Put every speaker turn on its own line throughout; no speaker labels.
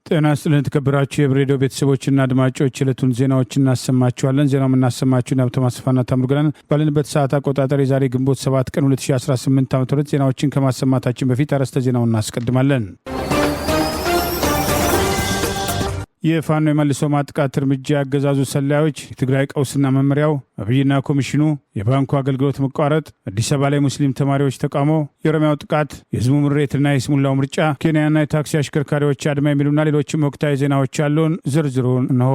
ጤና ይስጥልን ተከብራችሁ የብሬዲዮ ቤተሰቦችና አድማጮች ዕለቱን ዜናዎች እናሰማችኋለን። ዜናው የምናሰማችሁን ሀብታሙ አስፋና ታምሩገናን ባለንበት ሰዓት አቆጣጠር የዛሬ ግንቦት 7 ቀን 2018 ዓ.ም ዜናዎችን ከማሰማታችን በፊት አርዕስተ ዜናውን እናስቀድማለን። የፋኖ የመልሶ ማጥቃት እርምጃ ያገዛዙ ሰላዮች፣ የትግራይ ቀውስና መመሪያው፣ አብይና ኮሚሽኑ፣ የባንኩ አገልግሎት መቋረጥ፣ አዲስ አበባ ላይ ሙስሊም ተማሪዎች ተቃውሞ፣ የኦሮሚያው ጥቃት፣ የህዝቡ ምሬትና የስሙላው ምርጫ፣ ኬንያና የታክሲ አሽከርካሪዎች አድማ የሚሉና ሌሎችም ወቅታዊ ዜናዎች አሉን። ዝርዝሩን እንሆ።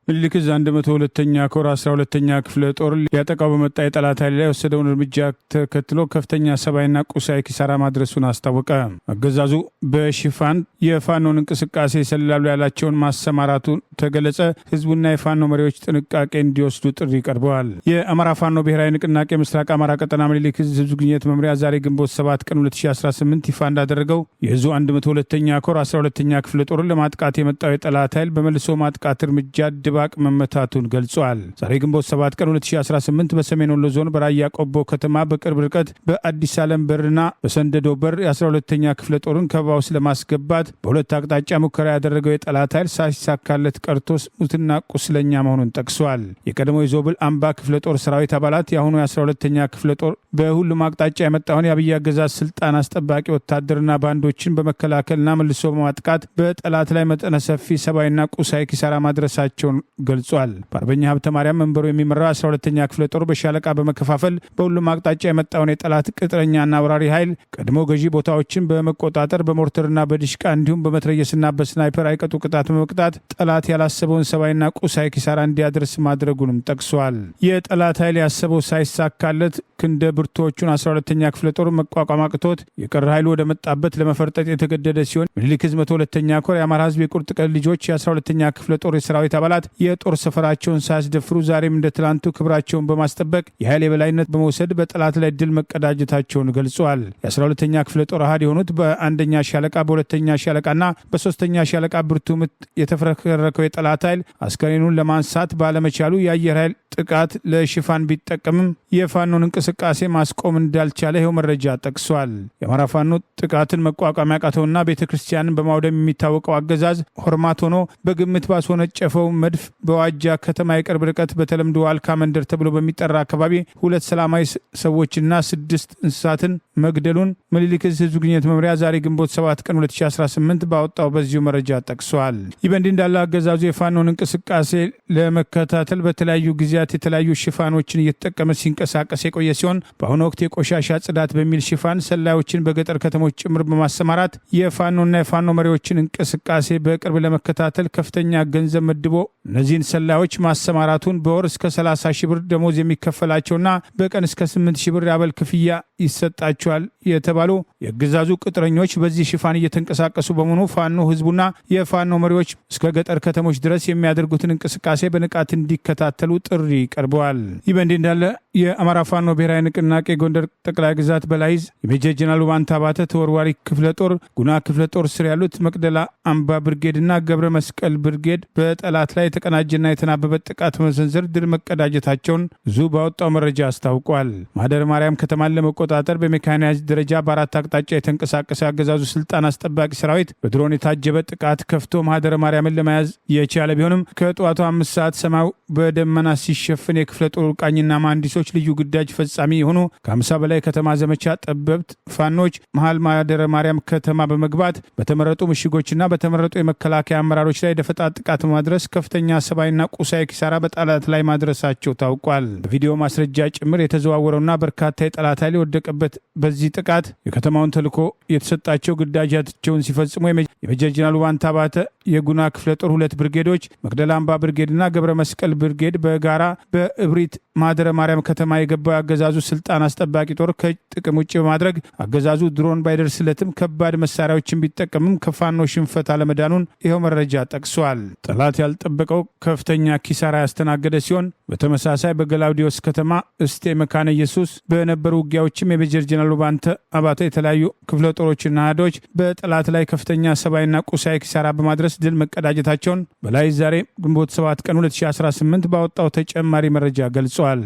ምኒልክ ዕዝ 102ኛ ኮር 12ኛ ክፍለ ጦር ሊያጠቃው በመጣ የጠላት ኃይል ላይ የወሰደውን እርምጃ ተከትሎ ከፍተኛ ሰብአዊና ቁሳዊ ኪሳራ ማድረሱን አስታወቀ። አገዛዙ በሽፋን የፋኖን እንቅስቃሴ ይሰልላሉ ያላቸውን ማሰማራቱ ተገለጸ። ህዝቡና የፋኖ መሪዎች ጥንቃቄ እንዲወስዱ ጥሪ ቀርበዋል። የአማራ ፋኖ ብሔራዊ ንቅናቄ ምስራቅ አማራ ቀጠና ምኒልክ ዕዝ ህዝብ ግንኙነት መምሪያ ዛሬ ግንቦት 7 ቀን 2018 ይፋ እንዳደረገው የዕዙ 102ኛ ኮር 12ኛ ክፍለ ጦርን ለማጥቃት የመጣው የጠላት ኃይል በመልሶ ማጥቃት እርምጃ ድባቅ መመታቱን ገልጿል። ዛሬ ግንቦት 7 ቀን 2018 በሰሜን ወሎ ዞን በራያ ቆቦ ከተማ በቅርብ ርቀት በአዲስ ዓለም በርና በሰንደዶ በር የ12ኛ ክፍለ ጦርን ከበባ ውስጥ ለማስገባት በሁለት አቅጣጫ ሙከራ ያደረገው የጠላት ኃይል ሳይሳካለት ቀርቶ ሙትና ቁስለኛ መሆኑን ጠቅሷል። የቀድሞ የዞብል አምባ ክፍለ ጦር ሰራዊት አባላት የአሁኑ የ12ኛ ክፍለ ጦር በሁሉም አቅጣጫ የመጣውን የአብይ አገዛዝ ስልጣን አስጠባቂ ወታደርና ባንዶችን በመከላከልና መልሶ በማጥቃት በጠላት ላይ መጠነ ሰፊ ሰብአዊና ቁሳዊ ኪሳራ ማድረሳቸውን ገልጿል። በአርበኛ ሀብተ ማርያም መንበሩ የሚመራው 12ኛ ክፍለ ጦር በሻለቃ በመከፋፈል በሁሉም አቅጣጫ የመጣውን የጠላት ቅጥረኛና አውራሪ ኃይል ቀድሞ ገዢ ቦታዎችን በመቆጣጠር በሞርተርና በዲሽቃ እንዲሁም በመትረየስና በስናይፐር አይቀጡ ቅጣት በመቅጣት ጠላት ያላሰበውን ሰብአዊና ቁሳዊ ኪሳራ እንዲያደርስ ማድረጉንም ጠቅሷል። የጠላት ኃይል ያሰበው ሳይሳካለት ክንደ ብርቶቹን 12ኛ ክፍለ ጦር መቋቋም አቅቶት የቀረ ኃይሉ ወደ መጣበት ለመፈርጠጥ የተገደደ ሲሆን ምኒልክ ዕዝ 102ኛ ኮር የአማራ ህዝብ የቁርጥ ቀን ልጆች የ12ኛ ክፍለ ጦር የሰራዊት አባላት የጦር ሰፈራቸውን ሳያስደፍሩ ዛሬም እንደ ትላንቱ ክብራቸውን በማስጠበቅ የኃይል የበላይነት በመውሰድ በጠላት ላይ ድል መቀዳጀታቸውን ገልጿል። የ12ኛ ክፍለ ጦር አሃድ የሆኑት በአንደኛ ሻለቃ፣ በሁለተኛ ሻለቃና በሶስተኛ ሻለቃ ብርቱ ምት የተፈረከረከው የጠላት ኃይል አስከሬኑን ለማንሳት ባለመቻሉ የአየር ኃይል ጥቃት ለሽፋን ቢጠቀምም የፋኖን እንቅስቃሴ ማስቆም እንዳልቻለ ይኸው መረጃ ጠቅሷል። የአማራ ፋኖ ጥቃትን መቋቋም ያቃተውና ቤተ ክርስቲያንን በማውደም የሚታወቀው አገዛዝ ሆርማት ሆኖ በግምት ባስወነጨፈው መድፍ በዋጃ ከተማ የቅርብ ርቀት በተለምዶ አልካ መንደር ተብሎ በሚጠራ አካባቢ 2 ሰላማዊ ሰዎችና 6 እንስሳትን መግደሉን ምኒልክ ዕዝ ህዝብ ግንኙነት መምሪያ ዛሬ ግንቦት 7 ቀን 2018 ባወጣው በዚሁ መረጃ ጠቅሷል። ይህ በእንዲህ እንዳለ አገዛዙ የፋኖን እንቅስቃሴ ለመከታተል በተለያዩ ጊዜያት የተለያዩ ሽፋኖችን እየተጠቀመ ሲንቀሳቀስ የቆየ ሲሆን በአሁኑ ወቅት የቆሻሻ ጽዳት በሚል ሽፋን ሰላዮችን በገጠር ከተሞች ጭምር በማሰማራት የፋኖና የፋኖ መሪዎችን እንቅስቃሴ በቅርብ ለመከታተል ከፍተኛ ገንዘብ መድቦ እነዚህን ሰላዮች ማሰማራቱን በወር እስከ 30 ሺህ ብር ደሞዝ የሚከፈላቸውና በቀን እስከ 8 ሺህ ብር የአበል ክፍያ ይሰጣቸዋል የተባሉ የአገዛዙ ቅጥረኞች በዚህ ሽፋን እየተንቀሳቀሱ በመሆኑ ፋኖ ህዝቡና የፋኖ መሪዎች እስከ ገጠር ከተሞች ድረስ የሚያደርጉትን እንቅስቃሴ በንቃት እንዲከታተሉ ጥሪ ቀርበዋል። ይህ በእንዲህ እንዳለ የአማራ ፋኖ ብሔራዊ ንቅናቄ ጎንደር ጠቅላይ ግዛት በላይ ዕዝ የሜጀር ጀነራል ውባንታ ባተ ተወርዋሪ ክፍለ ጦር ጉና ክፍለ ጦር ስር ያሉት መቅደላ አምባ ብርጌድና ገብረ መስቀል ብርጌድ በጠላት ላይ የተቀናጀና የተናበበ ጥቃት በመሰንዘር ድል መቀዳጀታቸውን ዕዙ ባወጣው መረጃ አስታውቋል። ማህደረ ማርያም ከተማን ለመቆጣጠር በሜካናይዝድ ደረጃ በአራት አቅጣጫ የተንቀሳቀሰ አገዛዙ ስልጣን አስጠባቂ ሰራዊት በድሮን የታጀበ ጥቃት ከፍቶ ማህደረ ማርያምን ለመያዝ የቻለ ቢሆንም ከጠዋቱ 5 ሰዓት ሰማዩ በደመና ሲሸፍን የክፍለ ጦር ቃኝና መሐንዲሶች ልዩ ግዳጅ ፈጻሚ የሆኑ ከ50 በላይ ከተማ ዘመቻ ጠበብት ፋኖች መሃል ማህደረ ማርያም ከተማ በመግባት በተመረጡ ምሽጎችና በተመረጡ የመከላከያ አመራሮች ላይ ደፈጣ ጥቃት በማድረስ ከፍተኛ ሰብአዊና ቁሳዊ ኪሳራ በጠላት ላይ ማድረሳቸው ታውቋል። በቪዲዮ ማስረጃ ጭምር የተዘዋወረውና በርካታ የጠላት ኃይል የወደቀበት በዚህ ጥቃት የከተማውን ተልዕኮ የተሰጣቸው ግዳጃቸውን ሲፈጽሙ የሜጀር ጀነራል ውባንታ ባተ የጉና ክፍለ ጦር 2 ብርጌዶች መቅደላ አምባ ብርጌድና ገብረ መስቀል ብርጌድ በጋራ በእብሪት ማህደረ ማርያም ከተማ የገባው አገዛዙ ስልጣን አስጠባቂ ጦር ከጥቅም ውጭ በማድረግ አገዛዙ ድሮን ባይደርስለትም ከባድ መሳሪያዎችን ቢጠቀምም ከፋኖ ሽንፈት አለመዳኑን ይኸው መረጃ ጠቅሷል። ጠላት ያልጠበቀው ከፍተኛ ኪሳራ ያስተናገደ ሲሆን በተመሳሳይ በገላውዲዮስ ከተማ እስቴ መካነ ኢየሱስ በነበሩ ውጊያዎችም የሜጀር ጀነራል ውባንታ አባተ የተለያዩ ክፍለ ጦሮችና አህዶች በጠላት ላይ ከፍተኛ ሰብአዊና ቁሳዊ ኪሳራ በማድረስ ድል መቀዳጀታቸውን በላይ ዛሬ ግንቦት 7 ቀን 2018 ባወጣው ተጨማሪ መረጃ ገልጿል።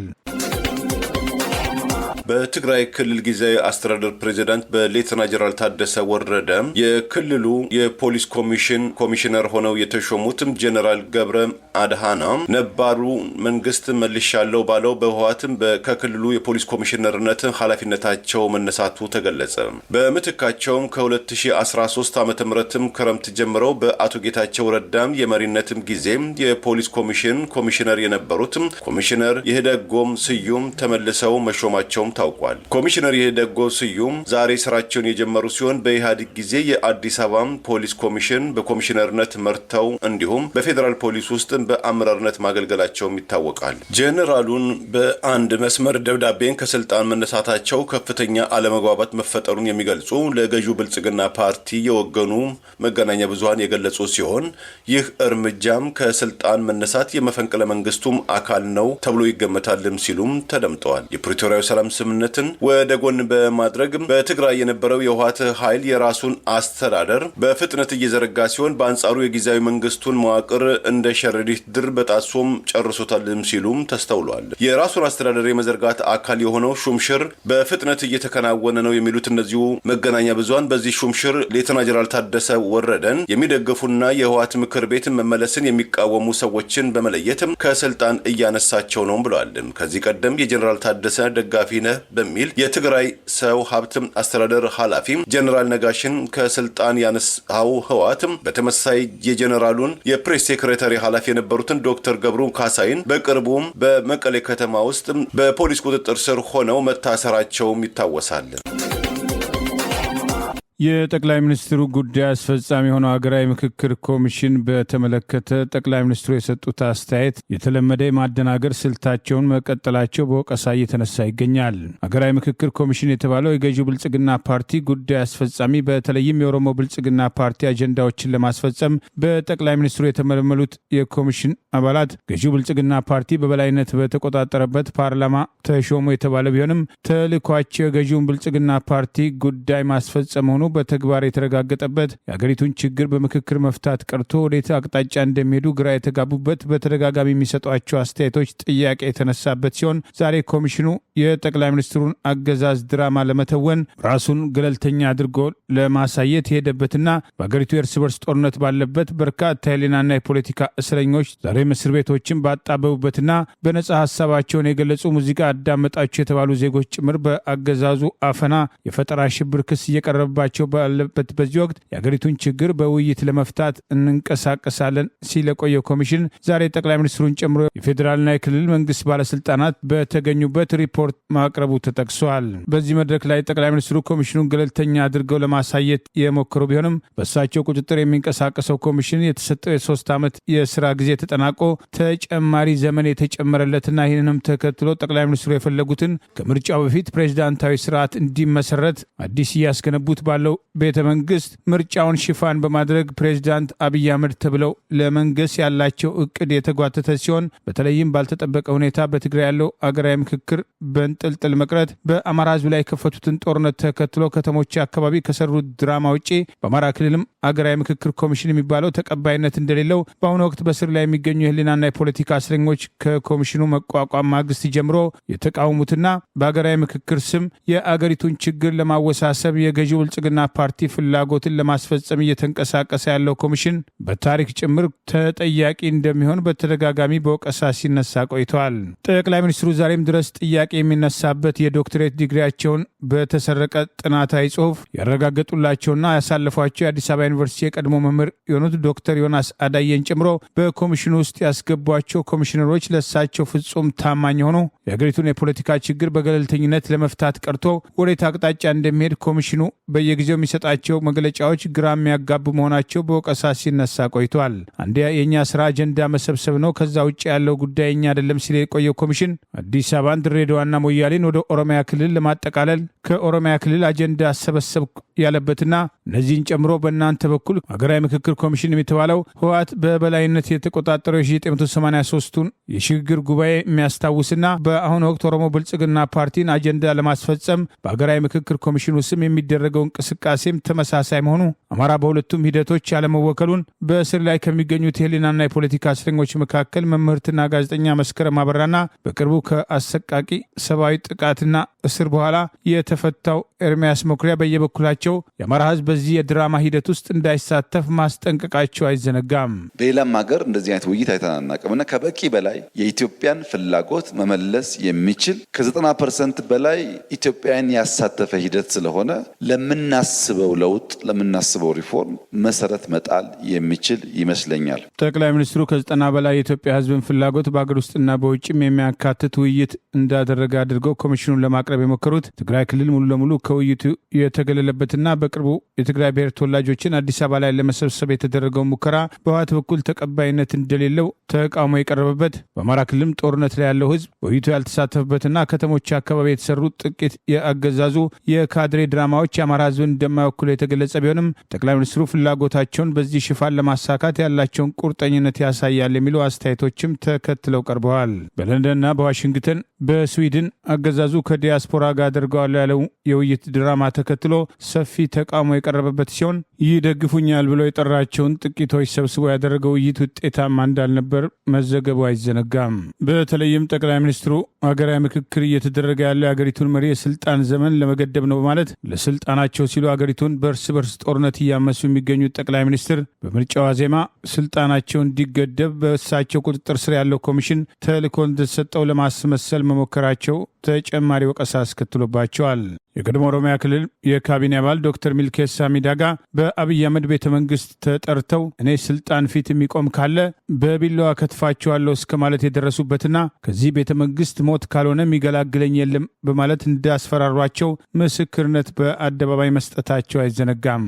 በትግራይ ክልል ጊዜያዊ አስተዳደር ፕሬዝዳንት በሌተና ጀነራል ታደሰ ወረደ የክልሉ የፖሊስ ኮሚሽነር ሆነው የተሾሙትም ጀነራል ገብረ አድሃና ነባሩ መንግስት መልሻለሁ ባለው በህወሓትም ከክልሉ የፖሊስ ኮሚሽነርነት ኃላፊነታቸው መነሳቱ ተገለጸ። በምትካቸውም ከ2013 ዓ.ም ክረምት ጀምረው በአቶ ጌታቸው ረዳም የመሪነትም ጊዜ የፖሊስ ኮሚሽነር የነበሩት ኮሚሽነር ይህደጎም ስዩም ተመልሰው መሾማቸውም ታውቋል። ኮሚሽነር ይህደጎም ስዩም ዛሬ ስራቸውን የጀመሩ ሲሆን በኢህአዴግ ጊዜ የአዲስ አበባ ፖሊስ ኮሚሽን በኮሚሽነርነት መርተው እንዲሁም በፌዴራል ፖሊስ ውስጥ በአመራርነት ማገልገላቸውም ይታወቃል። ጄኔራሉን በአንድ መስመር ደብዳቤን ከስልጣን መነሳታቸው ከፍተኛ አለመግባባት መፈጠሩን የሚገልጹ ለገዢው ብልጽግና ፓርቲ የወገኑ መገናኛ ብዙሃን የገለጹ ሲሆን ይህ እርምጃም ከስልጣን መነሳት የመፈንቅለ መንግስቱም አካል ነው ተብሎ ይገመታልም ሲሉም ተደምጠዋል። የፕሪቶሪያው ሰላም ስምምነትን ወደ ጎን በማድረግ በትግራይ የነበረው የህወሓት ኃይል የራሱን አስተዳደር በፍጥነት እየዘረጋ ሲሆን በአንጻሩ የጊዜያዊ መንግስቱን መዋቅር እንደ ሸረሪት ድር በጣሶም ጨርሶታልም ሲሉም ተስተውሏል። የራሱን አስተዳደር የመዘርጋት አካል የሆነው ሹምሽር በፍጥነት እየተከናወነ ነው የሚሉት እነዚሁ መገናኛ ብዙሃን በዚህ ሹምሽር ሌተና ጀነራል ታደሰ ወረደን የሚደግፉና የህወሓት ምክር ቤት መመለስን የሚቃወሙ ሰዎችን በመለየትም ከስልጣን እያነሳቸው ነው ብለዋል። ከዚህ ቀደም የጀነራል ታደሰ ደጋፊ ነህ በሚል የትግራይ ሰው ሀብት አስተዳደር ኃላፊ ጀነራል ነጋሽን ከስልጣን ያነሳው ህወሓት በተመሳሳይ የጀነራሉን የፕሬስ ሴክሬታሪ ኃላፊ የነበሩትን ዶክተር ገብሩ ካሳይን በቅርቡም በመቀሌ ከተማ ውስጥ በፖሊስ ቁጥጥር ስር ሆነው መታሰራቸውም ይታወሳል።
የጠቅላይ ሚኒስትሩ ጉዳይ አስፈጻሚ የሆነው ሀገራዊ ምክክር ኮሚሽን በተመለከተ ጠቅላይ ሚኒስትሩ የሰጡት አስተያየት የተለመደ የማደናገር ስልታቸውን መቀጠላቸው በወቀሳ እየተነሳ ይገኛል። ሀገራዊ ምክክር ኮሚሽን የተባለው የገዢው ብልጽግና ፓርቲ ጉዳይ አስፈጻሚ በተለይም የኦሮሞ ብልጽግና ፓርቲ አጀንዳዎችን ለማስፈጸም በጠቅላይ ሚኒስትሩ የተመለመሉት የኮሚሽን አባላት ገዢው ብልጽግና ፓርቲ በበላይነት በተቆጣጠረበት ፓርላማ ተሾሙ የተባለ ቢሆንም ተልዕኳቸው የገዢውን ብልጽግና ፓርቲ ጉዳይ ማስፈጸም ሆኖ በተግባር የተረጋገጠበት የሀገሪቱን ችግር በምክክር መፍታት ቀርቶ ወዴት አቅጣጫ እንደሚሄዱ ግራ የተጋቡበት በተደጋጋሚ የሚሰጧቸው አስተያየቶች ጥያቄ የተነሳበት ሲሆን ዛሬ ኮሚሽኑ የጠቅላይ ሚኒስትሩን አገዛዝ ድራማ ለመተወን ራሱን ገለልተኛ አድርጎ ለማሳየት የሄደበትና በሀገሪቱ የእርስ በርስ ጦርነት ባለበት በርካታ የህሊናና የፖለቲካ እስረኞች ዛሬም እስር ቤቶችን ባጣበቡበትና በነጻ ሀሳባቸውን የገለጹ ሙዚቃ አዳመጣቸው የተባሉ ዜጎች ጭምር በአገዛዙ አፈና የፈጠራ ሽብር ክስ እየቀረበባቸው ባለበት በዚህ ወቅት የሀገሪቱን ችግር በውይይት ለመፍታት እንንቀሳቀሳለን ሲል የቆየው ኮሚሽን ዛሬ ጠቅላይ ሚኒስትሩን ጨምሮ የፌዴራልና የክልል መንግስት ባለስልጣናት በተገኙበት ሪፖርት ማቅረቡ ተጠቅሷል። በዚህ መድረክ ላይ ጠቅላይ ሚኒስትሩ ኮሚሽኑን ገለልተኛ አድርገው ለማሳየት የሞከሩ ቢሆንም በእሳቸው ቁጥጥር የሚንቀሳቀሰው ኮሚሽን የተሰጠው የ3 ዓመት የስራ ጊዜ ተጠናቆ ተጨማሪ ዘመን የተጨመረለትና ይህንንም ተከትሎ ጠቅላይ ሚኒስትሩ የፈለጉትን ከምርጫው በፊት ፕሬዚዳንታዊ ስርዓት እንዲመሰረት አዲስ እያስገነቡት ባለው ቤተ መንግስት ምርጫውን ሽፋን በማድረግ ፕሬዚዳንት አብይ አህመድ ተብለው ለመንገስ ያላቸው እቅድ የተጓተተ ሲሆን በተለይም ባልተጠበቀ ሁኔታ በትግራይ ያለው አገራዊ ምክክር በእንጥልጥል መቅረት በአማራ ህዝብ ላይ የከፈቱትን ጦርነት ተከትሎ ከተሞች አካባቢ ከሰሩት ድራማ ውጪ በአማራ ክልልም አገራዊ ምክክር ኮሚሽን የሚባለው ተቀባይነት እንደሌለው በአሁኑ ወቅት በስር ላይ የሚገኙ የህሊናና የፖለቲካ እስረኞች ከኮሚሽኑ መቋቋም ማግስት ጀምሮ የተቃወሙትና በአገራዊ ምክክር ስም የአገሪቱን ችግር ለማወሳሰብ የገዢው ብልጽግና ፓርቲ ፍላጎትን ለማስፈጸም እየተንቀሳቀሰ ያለው ኮሚሽን በታሪክ ጭምር ተጠያቂ እንደሚሆን በተደጋጋሚ በወቀሳ ሲነሳ ቆይተዋል። ጠቅላይ ሚኒስትሩ ዛሬም ድረስ ጥያቄ የሚነሳበት የዶክትሬት ዲግሪያቸውን በተሰረቀ ጥናታዊ ጽሑፍ ያረጋገጡላቸውና ያሳለፏቸው የአዲስ አበባ ዩኒቨርሲቲ የቀድሞ መምህር የሆኑት ዶክተር ዮናስ አዳየን ጨምሮ በኮሚሽኑ ውስጥ ያስገቧቸው ኮሚሽነሮች ለሳቸው ፍጹም ታማኝ ሆኖ የሀገሪቱን የፖለቲካ ችግር በገለልተኝነት ለመፍታት ቀርቶ ወዴት አቅጣጫ እንደሚሄድ ኮሚሽኑ በየጊዜው የሚሰጣቸው መግለጫዎች ግራ የሚያጋቡ መሆናቸው በወቀሳ ሲነሳ ቆይቷል። አንዴ የእኛ ስራ አጀንዳ መሰብሰብ ነው፣ ከዛ ውጭ ያለው ጉዳይ እኛ አይደለም ሲል የቆየው ኮሚሽን አዲስ አበባን፣ ድሬዳዋና ሞያሌን ወደ ኦሮሚያ ክልል ለማጠቃለል ከኦሮሚያ ክልል አጀንዳ አሰበሰብ ያለበትና እነዚህን ጨምሮ በእናንተ በኩል ሀገራዊ ምክክር ኮሚሽን የተባለው ህወሓት በበላይነት የተቆጣጠረው የ1983ቱን የሽግግር ጉባኤ የሚያስታውስና በአሁኑ ወቅት ኦሮሞ ብልጽግና ፓርቲን አጀንዳ ለማስፈጸም በሀገራዊ ምክክር ኮሚሽኑ ስም የሚደረገው እንቅስቃሴ እንቅስቃሴም ተመሳሳይ መሆኑ አማራ በሁለቱም ሂደቶች ያለመወከሉን በእስር ላይ ከሚገኙት የህሊናና የፖለቲካ እስረኞች መካከል መምህርትና ጋዜጠኛ መስከረም አበራና በቅርቡ ከአሰቃቂ ሰብአዊ ጥቃትና እስር በኋላ የተፈታው ኤርሚያስ መኩሪያ በየበኩላቸው የአማራ ህዝብ በዚህ የድራማ ሂደት ውስጥ እንዳይሳተፍ ማስጠንቀቃቸው አይዘነጋም።
በሌላም ሀገር እንደዚህ አይነት ውይይት አይተናናቅምና ከበቂ በላይ የኢትዮጵያን ፍላጎት መመለስ የሚችል ከ90% በላይ ኢትዮጵያን ያሳተፈ ሂደት ስለሆነ ለምናስበው ለውጥ ለምናስበው ሪፎርም መሰረት መጣል የሚችል ይመስለኛል።
ጠቅላይ ሚኒስትሩ ከ90 በላይ የኢትዮጵያ ህዝብን ፍላጎት በአገር ውስጥና በውጭም የሚያካትት ውይይት እንዳደረገ አድርገው ኮሚሽኑን ለማቅረብ የሞከሩት ትግራይ ክልል ሙሉ ለሙሉ ከውይይቱ የተገለለበትና በቅርቡ የትግራይ ብሔር ተወላጆችን አዲስ አበባ ላይ ለመሰብሰብ የተደረገው ሙከራ በህወሓት በኩል ተቀባይነት እንደሌለው ተቃውሞ የቀረበበት በአማራ ክልልም ጦርነት ላይ ያለው ህዝብ በውይይቱ ያልተሳተፈበትና ከተሞች አካባቢ የተሰሩ ጥቂት የአገዛዙ የካድሬ ድራማዎች የአማራ ህዝብን እንደማይወክሉ የተገለጸ ቢሆንም ጠቅላይ ሚኒስትሩ ፍላጎታቸውን በዚህ ሽፋን ለማሳካት ያላቸውን ቁርጠኝነት ያሳያል የሚሉ አስተያየቶችም ተከትለው ቀርበዋል። በለንደንና በዋሽንግተን በስዊድን አገዛዙ ከዲያስፖራ ጋር አድርገዋል ያለው የውይይት ድራማ ተከትሎ ሰፊ ተቃውሞ የቀረበበት ሲሆን ይደግፉኛል ብሎ የጠራቸውን ጥቂቶች ሰብስቦ ያደረገው ውይይት ውጤታማ እንዳልነበር መዘገቡ አይዘነጋም። በተለይም ጠቅላይ ሚኒስትሩ ሀገራዊ ምክክር እየተደረገ ያለው የአገሪቱን መሪ የስልጣን ዘመን ለመገደብ ነው በማለት ለስልጣናቸው ሲሉ አገሪቱን በእርስ በርስ ጦርነት እያመሱ የሚገኙት ጠቅላይ ሚኒስትር በምርጫው ዋዜማ ስልጣናቸው እንዲገደብ በእሳቸው ቁጥጥር ስር ያለው ኮሚሽን ተልዕኮ እንደተሰጠው ለማስመሰል መሞከራቸው ተጨማሪ ወቀሳ አስከትሎባቸዋል። የቀድሞ ኦሮሚያ ክልል የካቢኔ አባል ዶክተር ሚልኬሳ ሚዳጋ በአብይ አህመድ ቤተ መንግስት ተጠርተው እኔ ስልጣን ፊት የሚቆም ካለ በቢላዋ ከትፋቸዋለሁ እስከ ማለት የደረሱበትና ከዚህ ቤተ መንግስት ሞት ካልሆነ የሚገላግለኝ የለም በማለት እንዳስፈራሯቸው ምስክርነት በአደባባይ መስጠታቸው አይዘነጋም።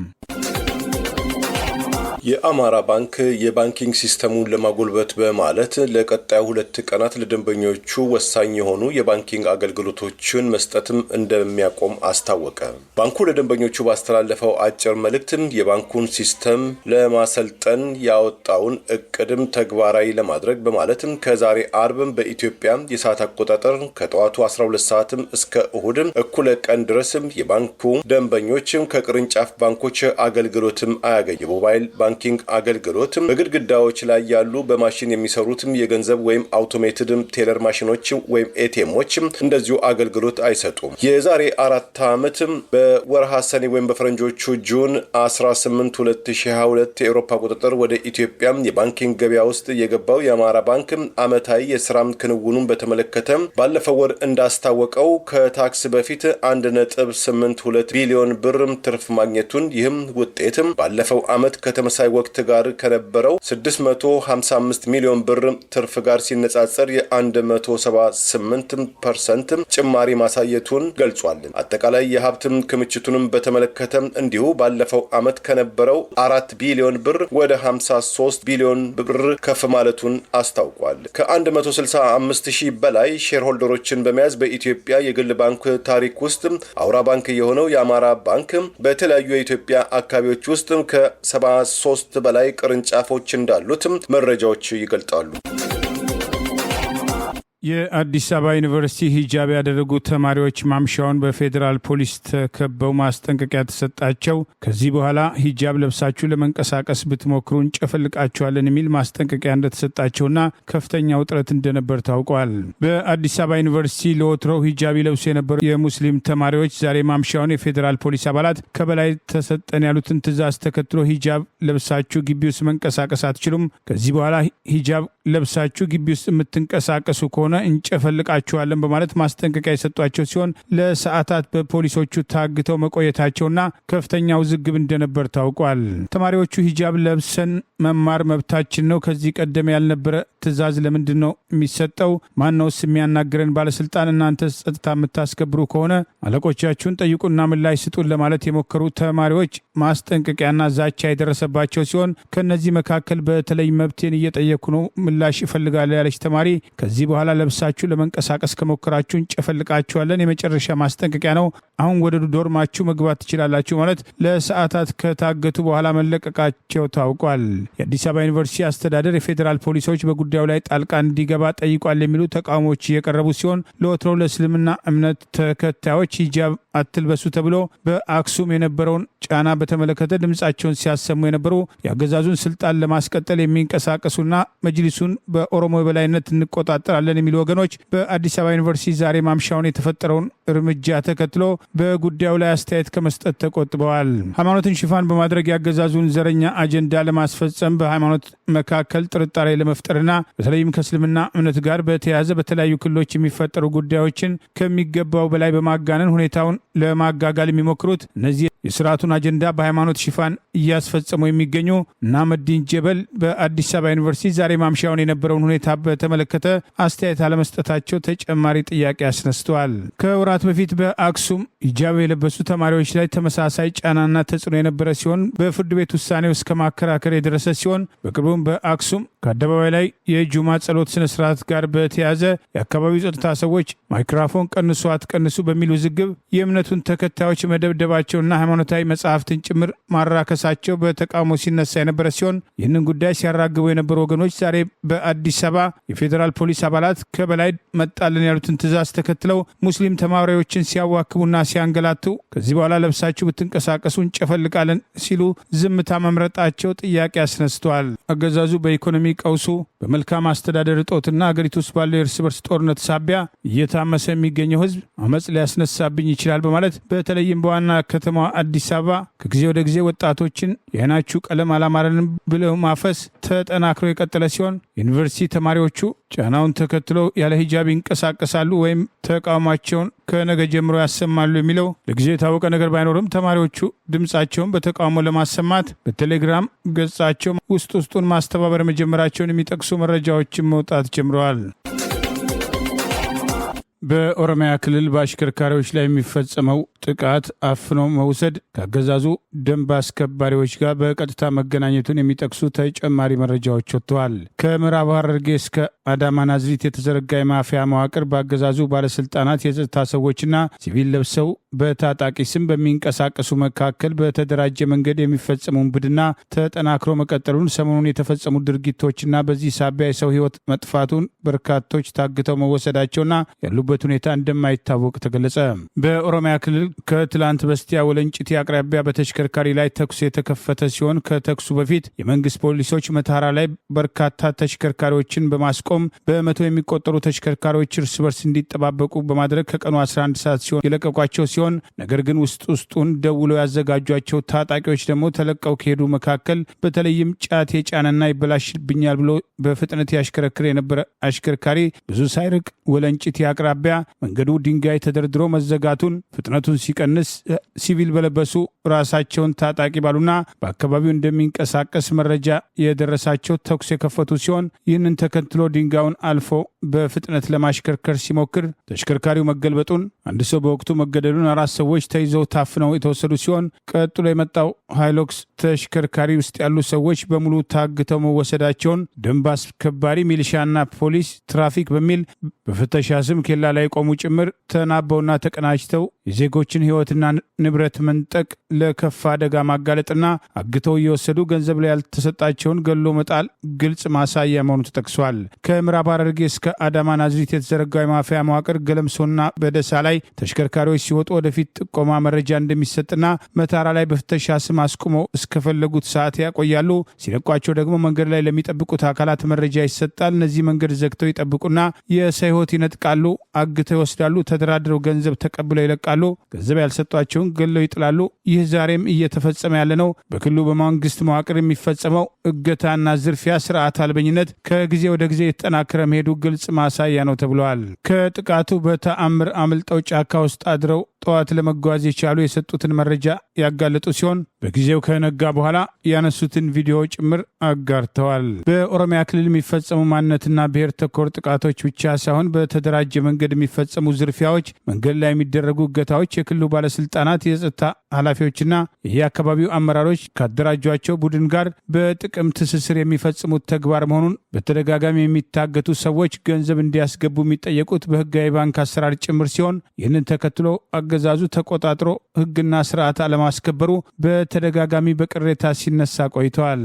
የአማራ ባንክ የባንኪንግ ሲስተሙን ለማጎልበት በማለት ለቀጣዩ 2 ቀናት ለደንበኞቹ ወሳኝ የሆኑ የባንኪንግ አገልግሎቶችን መስጠትም እንደሚያቆም አስታወቀ። ባንኩ ለደንበኞቹ ባስተላለፈው አጭር መልእክትም የባንኩን ሲስተም ለማሰልጠን ያወጣውን እቅድም ተግባራዊ ለማድረግ በማለትም ከዛሬ አርብም በኢትዮጵያ የሰዓት አቆጣጠር ከጠዋቱ 12 ሰዓትም እስከ እሁድም እኩለ ቀን ድረስም የባንኩ ደንበኞችም ከቅርንጫፍ ባንኮች አገልግሎትም አያገኙ የሞባይል ባንኪንግ አገልግሎትም በግድግዳዎች ላይ ያሉ በማሽን የሚሰሩትም የገንዘብ ወይም አውቶሜትድም ቴለር ማሽኖች ወይም ኤቲኤሞችም እንደዚሁ አገልግሎት አይሰጡም። የዛሬ 4 ዓመትም በወርሃ ሰኔ ወይም በፈረንጆቹ ጁን 18 2022 የአውሮፓ ቁጥጥር ወደ ኢትዮጵያ የባንኪንግ ገበያ ውስጥ የገባው የአማራ ባንክ ዓመታዊ የስራ ክንውኑን በተመለከተ ባለፈው ወር እንዳስታወቀው ከታክስ በፊት 1.82 ቢሊዮን ብር ትርፍ ማግኘቱን ይህም ውጤትም ባለፈው ዓመት ከተመሳሳይ ወቅት ጋር ከነበረው 655 ሚሊዮን ብር ትርፍ ጋር ሲነጻጸር የ178% ጭማሪ ማሳየቱን ገልጿል። አጠቃላይ የሀብትም ክምችቱንም በተመለከተ እንዲሁ ባለፈው ዓመት ከነበረው 4 ቢሊዮን ብር ወደ 53 ቢሊዮን ብር ከፍ ማለቱን አስታውቋል። ከ165,000 በላይ ሼርሆልደሮችን በመያዝ በኢትዮጵያ የግል ባንክ ታሪክ ውስጥ አውራ ባንክ የሆነው የአማራ ባንክ በተለያዩ የኢትዮጵያ አካባቢዎች ውስጥ ከ73 በላይ ቅርንጫፎች እንዳሉትም መረጃዎች ይገልጣሉ።
የአዲስ አበባ ዩኒቨርሲቲ ሂጃብ ያደረጉ ተማሪዎች ማምሻውን በፌዴራል ፖሊስ ተከበው ማስጠንቀቂያ ተሰጣቸው። ከዚህ በኋላ ሂጃብ ለብሳችሁ ለመንቀሳቀስ ብትሞክሩ እንጨፈልቃችኋለን የሚል ማስጠንቀቂያ እንደተሰጣቸውና ከፍተኛ ውጥረት እንደነበር ታውቋል። በአዲስ አበባ ዩኒቨርሲቲ ለወትሮው ሂጃብ ይለብሱ የነበሩ የሙስሊም ተማሪዎች ዛሬ ማምሻውን የፌዴራል ፖሊስ አባላት ከበላይ ተሰጠን ያሉትን ትዕዛዝ ተከትሎ ሂጃብ ለብሳችሁ ግቢ ውስጥ መንቀሳቀስ አትችሉም፣ ከዚህ በኋላ ሂጃብ ለብሳችሁ ግቢ ውስጥ የምትንቀሳቀሱ ከሆነ እንጨፈልቃቸዋለን በማለት ማስጠንቀቂያ የሰጧቸው ሲሆን ለሰዓታት በፖሊሶቹ ታግተው መቆየታቸውና ከፍተኛ ውዝግብ እንደነበር ታውቋል። ተማሪዎቹ ሂጃብ ለብሰን መማር መብታችን ነው፣ ከዚህ ቀደም ያልነበረ ትዕዛዝ ለምንድን ነው የሚሰጠው? ማነውስ የሚያናግረን ባለስልጣን? እናንተ ጸጥታ የምታስከብሩ ከሆነ አለቆቻችሁን ጠይቁና ምላሽ ስጡን ለማለት የሞከሩ ተማሪዎች ማስጠንቀቂያና ዛቻ የደረሰባቸው ሲሆን ከነዚህ መካከል በተለይ መብቴን እየጠየኩ ነው ምላሽ እፈልጋለሁ ያለች ተማሪ ከዚህ በኋላ ለብሳችሁ ለመንቀሳቀስ ከሞከራችሁ እንጨፈልቃችኋለን፣ የመጨረሻ ማስጠንቀቂያ ነው፣ አሁን ወደ ዶርማችሁ መግባት ትችላላችሁ ማለት ለሰዓታት ከታገቱ በኋላ መለቀቃቸው ታውቋል። የአዲስ አበባ ዩኒቨርሲቲ አስተዳደር የፌዴራል ፖሊሶች በጉዳዩ ላይ ጣልቃ እንዲገባ ጠይቋል የሚሉ ተቃውሞዎች እየቀረቡ ሲሆን ለወትሮ ለእስልምና እምነት ተከታዮች ሂጃብ አትልበሱ ተብሎ በአክሱም የነበረውን ጫና በተመለከተ ድምጻቸውን ሲያሰሙ የነበሩ የአገዛዙን ስልጣን ለማስቀጠል የሚንቀሳቀሱና መጅሊሱን በኦሮሞ የበላይነት እንቆጣጠራለን የሚሉ ወገኖች በአዲስ አበባ ዩኒቨርሲቲ ዛሬ ማምሻውን የተፈጠረውን እርምጃ ተከትሎ በጉዳዩ ላይ አስተያየት ከመስጠት ተቆጥበዋል። ሃይማኖትን ሽፋን በማድረግ የአገዛዙን ዘረኛ አጀንዳ ለማስፈጸም በሃይማኖት መካከል ጥርጣሬ ለመፍጠርና በተለይም ከእስልምና እምነት ጋር በተያያዘ በተለያዩ ክልሎች የሚፈጠሩ ጉዳዮችን ከሚገባው በላይ በማጋነን ሁኔታውን ለማጋጋል የሚሞክሩት እነዚህ የስርዓቱን አጀንዳ በሃይማኖት ሽፋን እያስፈጸሙ የሚገኙ ናመዲን ጀበል በአዲስ አበባ ዩኒቨርሲቲ ዛሬ ማምሻውን የነበረውን ሁኔታ በተመለከተ አስተያየት አለመስጠታቸው ተጨማሪ ጥያቄ አስነስተዋል። ከወራት በፊት በአክሱም ሂጃብ የለበሱ ተማሪዎች ላይ ተመሳሳይ ጫናና ተጽዕኖ የነበረ ሲሆን በፍርድ ቤት ውሳኔው እስከ ማከራከር የደረሰ ሲሆን በቅርቡም በአክሱም ከአደባባይ ላይ የጁማ ጸሎት ስነስርዓት ጋር በተያያዘ የአካባቢው ጸጥታ ሰዎች ማይክራፎን ቀንሱ አትቀንሱ በሚል ውዝግብ የእምነቱን ተከታዮች መደብደባቸውና ሃይማኖታዊ መጽሐፍትን ጭምር ማራከሳቸው በተቃውሞ ሲነሳ የነበረ ሲሆን ይህንን ጉዳይ ሲያራግቡ የነበሩ ወገኖች ዛሬ በአዲስ አበባ የፌዴራል ፖሊስ አባላት ከበላይ መጣልን ያሉትን ትዕዛዝ ተከትለው ሙስሊም ተማሪዎችን ሲያዋክቡና ሲያንገላቱ ከዚህ በኋላ ለብሳችሁ ብትንቀሳቀሱ እንጨፈልቃለን ሲሉ ዝምታ መምረጣቸው ጥያቄ አስነስተዋል። አገዛዙ በኢኮኖሚ ቀውሱ በመልካም አስተዳደር እጦትና አገሪቱ ውስጥ ባለው የእርስ በርስ ጦርነት ሳቢያ እየታመሰ የሚገኘው ህዝብ አመፅ ሊያስነሳብኝ ይችላል በማለት በተለይም በዋና ከተማ አዲስ አበባ ከጊዜ ወደ ጊዜ ወጣቶችን የዓይናችሁ ቀለም አላማረንም ብለው ማፈስ ተጠናክሮ የቀጠለ ሲሆን ዩኒቨርሲቲ ተማሪዎቹ ጫናውን ተከትሎ ያለ ሂጃብ ይንቀሳቀሳሉ ወይም ተቃውሟቸውን ከነገ ጀምሮ ያሰማሉ የሚለው ለጊዜው የታወቀ ነገር ባይኖርም ተማሪዎቹ ድምጻቸውን በተቃውሞ ለማሰማት በቴሌግራም ገጻቸው ውስጡን ማስተባበር መጀመራቸውን የሚጠቅሱ መረጃዎችን መውጣት ጀምረዋል። በኦሮሚያ ክልል በአሽከርካሪዎች ላይ የሚፈጸመው ጥቃት አፍኖ መውሰድ ከአገዛዙ ደንብ አስከባሪዎች ጋር በቀጥታ መገናኘቱን የሚጠቅሱ ተጨማሪ መረጃዎች ወጥተዋል። ከምዕራብ ሐረርጌ እስከ አዳማ ናዝሪት የተዘረጋ የማፊያ መዋቅር በአገዛዙ ባለስልጣናት፣ የጸጥታ ሰዎችና ሲቪል ለብሰው በታጣቂ ስም በሚንቀሳቀሱ መካከል በተደራጀ መንገድ የሚፈጸመውን ብድና ተጠናክሮ መቀጠሉን፣ ሰሞኑን የተፈጸሙ ድርጊቶችና በዚህ ሳቢያ የሰው ሕይወት መጥፋቱን፣ በርካቶች ታግተው መወሰዳቸውና ያሉበት ሁኔታ እንደማይታወቅ ተገለጸ። በኦሮሚያ ክልል ከትላንት በስቲያ ወለንጭቲ አቅራቢያ በተሽከርካሪ ላይ ተኩስ የተከፈተ ሲሆን ከተኩሱ በፊት የመንግስት ፖሊሶች መታራ ላይ በርካታ ተሽከርካሪዎችን በማስቆም በመቶ የሚቆጠሩ ተሽከርካሪዎች እርስ በርስ እንዲጠባበቁ በማድረግ ከቀኑ 11 ሰዓት ሲሆን የለቀቋቸው ሲሆን ነገር ግን ውስጡን ደውለው ያዘጋጇቸው ታጣቂዎች ደግሞ ተለቀው ከሄዱ መካከል በተለይም ጫት የጫነና ይበላሽብኛል ብሎ በፍጥነት ያሽከረክር የነበረ አሽከርካሪ ብዙ ሳይርቅ ወለንጭቲ አቅራቢያ መንገዱ ድንጋይ ተደርድሮ መዘጋቱን ፍጥነቱን ሲቀንስ ሲቪል በለበሱ ራሳቸውን ታጣቂ ባሉና በአካባቢው እንደሚንቀሳቀስ መረጃ የደረሳቸው ተኩስ የከፈቱ ሲሆን ይህንን ተከትሎ ድንጋዩን አልፎ በፍጥነት ለማሽከርከር ሲሞክር ተሽከርካሪው መገልበጡን፣ አንድ ሰው በወቅቱ መገደሉን፣ 4 ሰዎች ተይዘው ታፍነው የተወሰዱ ሲሆን ቀጥሎ የመጣው ሃይሎክስ ተሽከርካሪ ውስጥ ያሉ ሰዎች በሙሉ ታግተው መወሰዳቸውን ደንብ አስከባሪ ሚሊሻና ፖሊስ ትራፊክ በሚል በፍተሻ ስም ኬላ ላይ ቆሙ ጭምር ተናበውና ተቀናጅተው የዜጎችን ሕይወትና ንብረት መንጠቅ፣ ለከፋ አደጋ ማጋለጥና አግተው እየወሰዱ ገንዘብ ላይ ያልተሰጣቸውን ገሎ መጣል ግልጽ ማሳያ መሆኑ ተጠቅሷል። ከምዕራብ ሐረርጌ እስከ አዳማ ናዝሪት የተዘረጋው የማፊያ መዋቅር ገለምሶና በደሳ ላይ ተሽከርካሪዎች ሲወጡ ወደፊት ጥቆማ መረጃ እንደሚሰጥና መታራ ላይ በፍተሻ ስም አስቁመው እስከፈለጉት ሰዓት ያቆያሉ። ሲለቋቸው ደግሞ መንገድ ላይ ለሚጠብቁት አካላት መረጃ ይሰጣል። እነዚህ መንገድ ዘግተው ይጠብቁና የሰው ሕይወት ይነጥቃሉ፣ አግተው ይወስዳሉ፣ ተደራድረው ገንዘብ ተቀብለው ይለቃሉ፣ ገንዘብ ያልሰጧቸውን ገለው ይጥላሉ። ይህ ዛሬም እየተፈጸመ ያለ ነው። በክልሉ በመንግስት መዋቅር የሚፈጸመው እገታና ዝርፊያ፣ ስርዓት አልበኝነት ከጊዜ ወደ ጊዜ የተጠናከረ መሄዱ ግልጽ ማሳያ ነው ተብለዋል። ከጥቃቱ በተአምር አምልጠው ጫካ ውስጥ አድረው ጠዋት ለመጓዝ የቻሉ የሰጡትን መረጃ ያጋለጡ ሲሆን በጊዜው ከነጋ በኋላ ያነሱትን ቪዲዮ ጭምር አጋርተዋል። በኦሮሚያ ክልል የሚፈጸሙ ማንነትና ብሔር ተኮር ጥቃቶች ብቻ ሳይሆን በተደራጀ መንገድ የሚፈጸሙ ዝርፊያዎች፣ መንገድ ላይ የሚደረጉ እገታዎች የክልሉ ባለስልጣናት፣ የጸጥታ ኃላፊዎችና የአካባቢው አመራሮች ካደራጇቸው ቡድን ጋር በጥቅም ትስስር የሚፈጽሙት ተግባር መሆኑን በተደጋጋሚ የሚታገቱ ሰዎች ገንዘብ እንዲያስገቡ የሚጠየቁት በህጋዊ ባንክ አሰራር ጭምር ሲሆን ይህንን ተከትሎ አገዛዙ ተቆጣጥሮ ህግና ስርዓት አለማስከበሩ በተደጋጋሚ በቅሬታ ሲነሳ ቆይተዋል።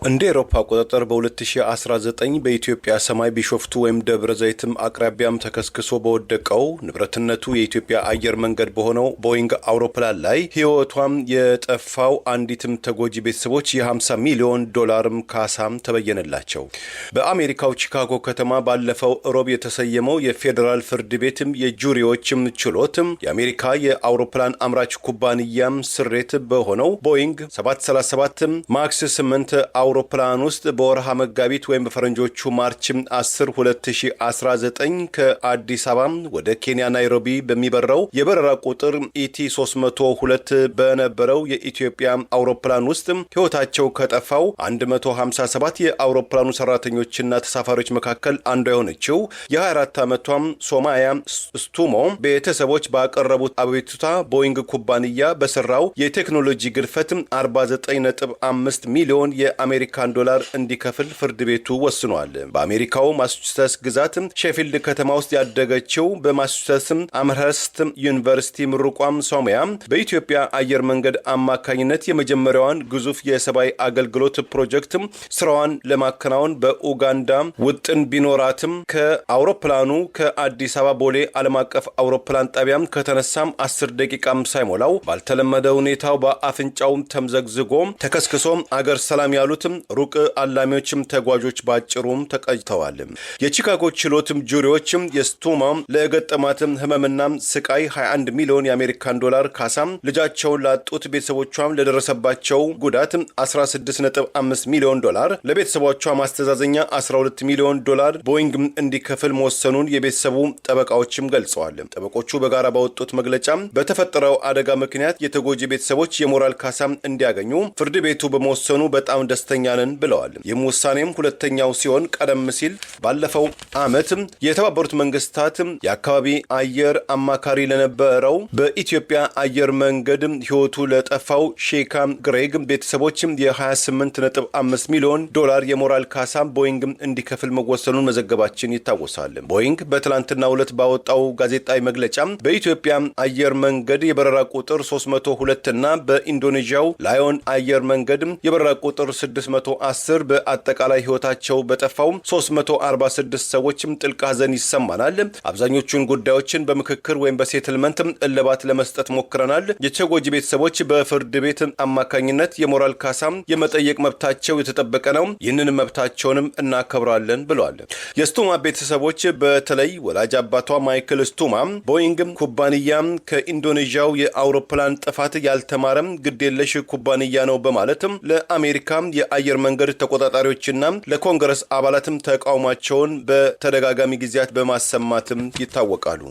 እንደ አውሮፓ አቆጣጠር በ2019 በኢትዮጵያ ሰማይ ቢሾፍቱ ወይም ደብረ ዘይትም አቅራቢያም ተከስክሶ በወደቀው ንብረትነቱ የኢትዮጵያ አየር መንገድ በሆነው ቦይንግ አውሮፕላን ላይ ህይወቷም የጠፋው አንዲትም ተጎጂ ቤተሰቦች የ50 ሚሊዮን ዶላርም ካሳም ተበየነላቸው። በአሜሪካው ቺካጎ ከተማ ባለፈው ሮብ የተሰየመው የፌዴራል ፍርድ ቤትም የጁሪዎችም ችሎትም የአሜሪካ የአውሮፕላን አምራች ኩባንያም ስሬት በሆነው ቦይንግ 737 ማክስ 8 አውሮፕላን ውስጥ በወርሃ መጋቢት ወይም በፈረንጆቹ ማርች 10 2019 ከአዲስ አበባ ወደ ኬንያ ናይሮቢ በሚበረው የበረራ ቁጥር ኢቲ 302 በነበረው የኢትዮጵያ አውሮፕላን ውስጥ ህይወታቸው ከጠፋው 157 የአውሮፕላኑ ሰራተኞችና ተሳፋሪዎች መካከል አንዷ የሆነችው የ24 ዓመቷም ሶማያ ስቱሞ ቤተሰቦች ባቀረቡት አቤቱታ ቦይንግ ኩባንያ በሰራው የቴክኖሎጂ ግድፈት 49.5 ሚሊዮን የአሜሪካን ዶላር እንዲከፍል ፍርድ ቤቱ ወስኗል። በአሜሪካው ማሳቹሴትስ ግዛት ሼፊልድ ከተማ ውስጥ ያደገችው በማሳቹሴትስ አምኸርስት ዩኒቨርሲቲ ምሩቋም ሶማያ በኢትዮጵያ አየር መንገድ አማካኝነት የመጀመሪያዋን ግዙፍ የሰብአዊ አገልግሎት ፕሮጀክት ስራዋን ለማከናወን በኡጋንዳ ውጥን ቢኖራትም ከአውሮፕላኑ ከአዲስ አበባ ቦሌ ዓለም አቀፍ አውሮፕላን ጣቢያም ከተነሳም 10 ደቂቃም ሳይሞላው ባልተለመደ ሁኔታው በአፍንጫው ተምዘግዝጎ ተከስክሶ አገር ሰላም ያሉት ሩቅ አላሚዎችም ተጓዦች ባጭሩም ተቀጭተዋል። የቺካጎ ችሎትም ጁሪዎችም የስቱማ ለገጠማትም ህመምና ስቃይ 21 ሚሊዮን የአሜሪካን ዶላር ካሳም፣ ልጃቸውን ላጡት ቤተሰቦቿም ለደረሰባቸው ጉዳት 16.5 ሚሊዮን ዶላር፣ ለቤተሰቦቿ ማስተዛዘኛ 12 ሚሊዮን ዶላር ቦይንግ እንዲከፍል መወሰኑን የቤተሰቡ ጠበቃዎችም ገልጸዋል። ጠበቆቹ በጋራ ባወጡት መግለጫ በተፈጠረው አደጋ ምክንያት የተጎጂ ቤተሰቦች የሞራል ካሳም እንዲያገኙ ፍርድ ቤቱ በመወሰኑ በጣም ደስተኛ ነን ብለዋል። ይህም ውሳኔም ሁለተኛው ሲሆን ቀደም ሲል ባለፈው ዓመት የተባበሩት መንግስታት የአካባቢ አየር አማካሪ ለነበረው በኢትዮጵያ አየር መንገድ ህይወቱ ለጠፋው ሼካ ግሬግ ቤተሰቦች የ28.5 ሚሊዮን ዶላር የሞራል ካሳ ቦይንግ እንዲከፍል መወሰኑን መዘገባችን ይታወሳል። ቦይንግ በትላንትናው ዕለት ባወጣው ጋዜጣዊ መግለጫ በኢትዮጵያ አየር መንገድ የበረራ ቁጥር 302 እና በኢንዶኔዥያው ላዮን አየር መንገድ የበረራ ቁጥር 610 በአጠቃላይ ህይወታቸው በጠፋው 346 ሰዎችም ጥልቅ ሐዘን ይሰማናል። አብዛኞቹን ጉዳዮችን በምክክር ወይም በሴትልመንት እልባት ለመስጠት ሞክረናል። የተጎጂ ቤተሰቦች በፍርድ ቤት አማካኝነት የሞራል ካሳም የመጠየቅ መብታቸው የተጠበቀ ነው። ይህንን መብታቸውንም እናከብራለን ብለዋል። የስቱማ ቤተሰቦች በተለይ ወላጅ አባቷ ማይክል ስቱማ ቦይንግ ኩባንያ ከኢንዶኔዥያው የአውሮፕላን ጥፋት ያልተማረም ግዴለሽ ኩባንያ ነው በማለትም ለአሜሪካ የአየር መንገድ ተቆጣጣሪዎችና ለኮንግረስ አባላትም ተቃውሟቸውን በተደጋጋሚ ጊዜያት በማሰማትም ይታወቃሉ።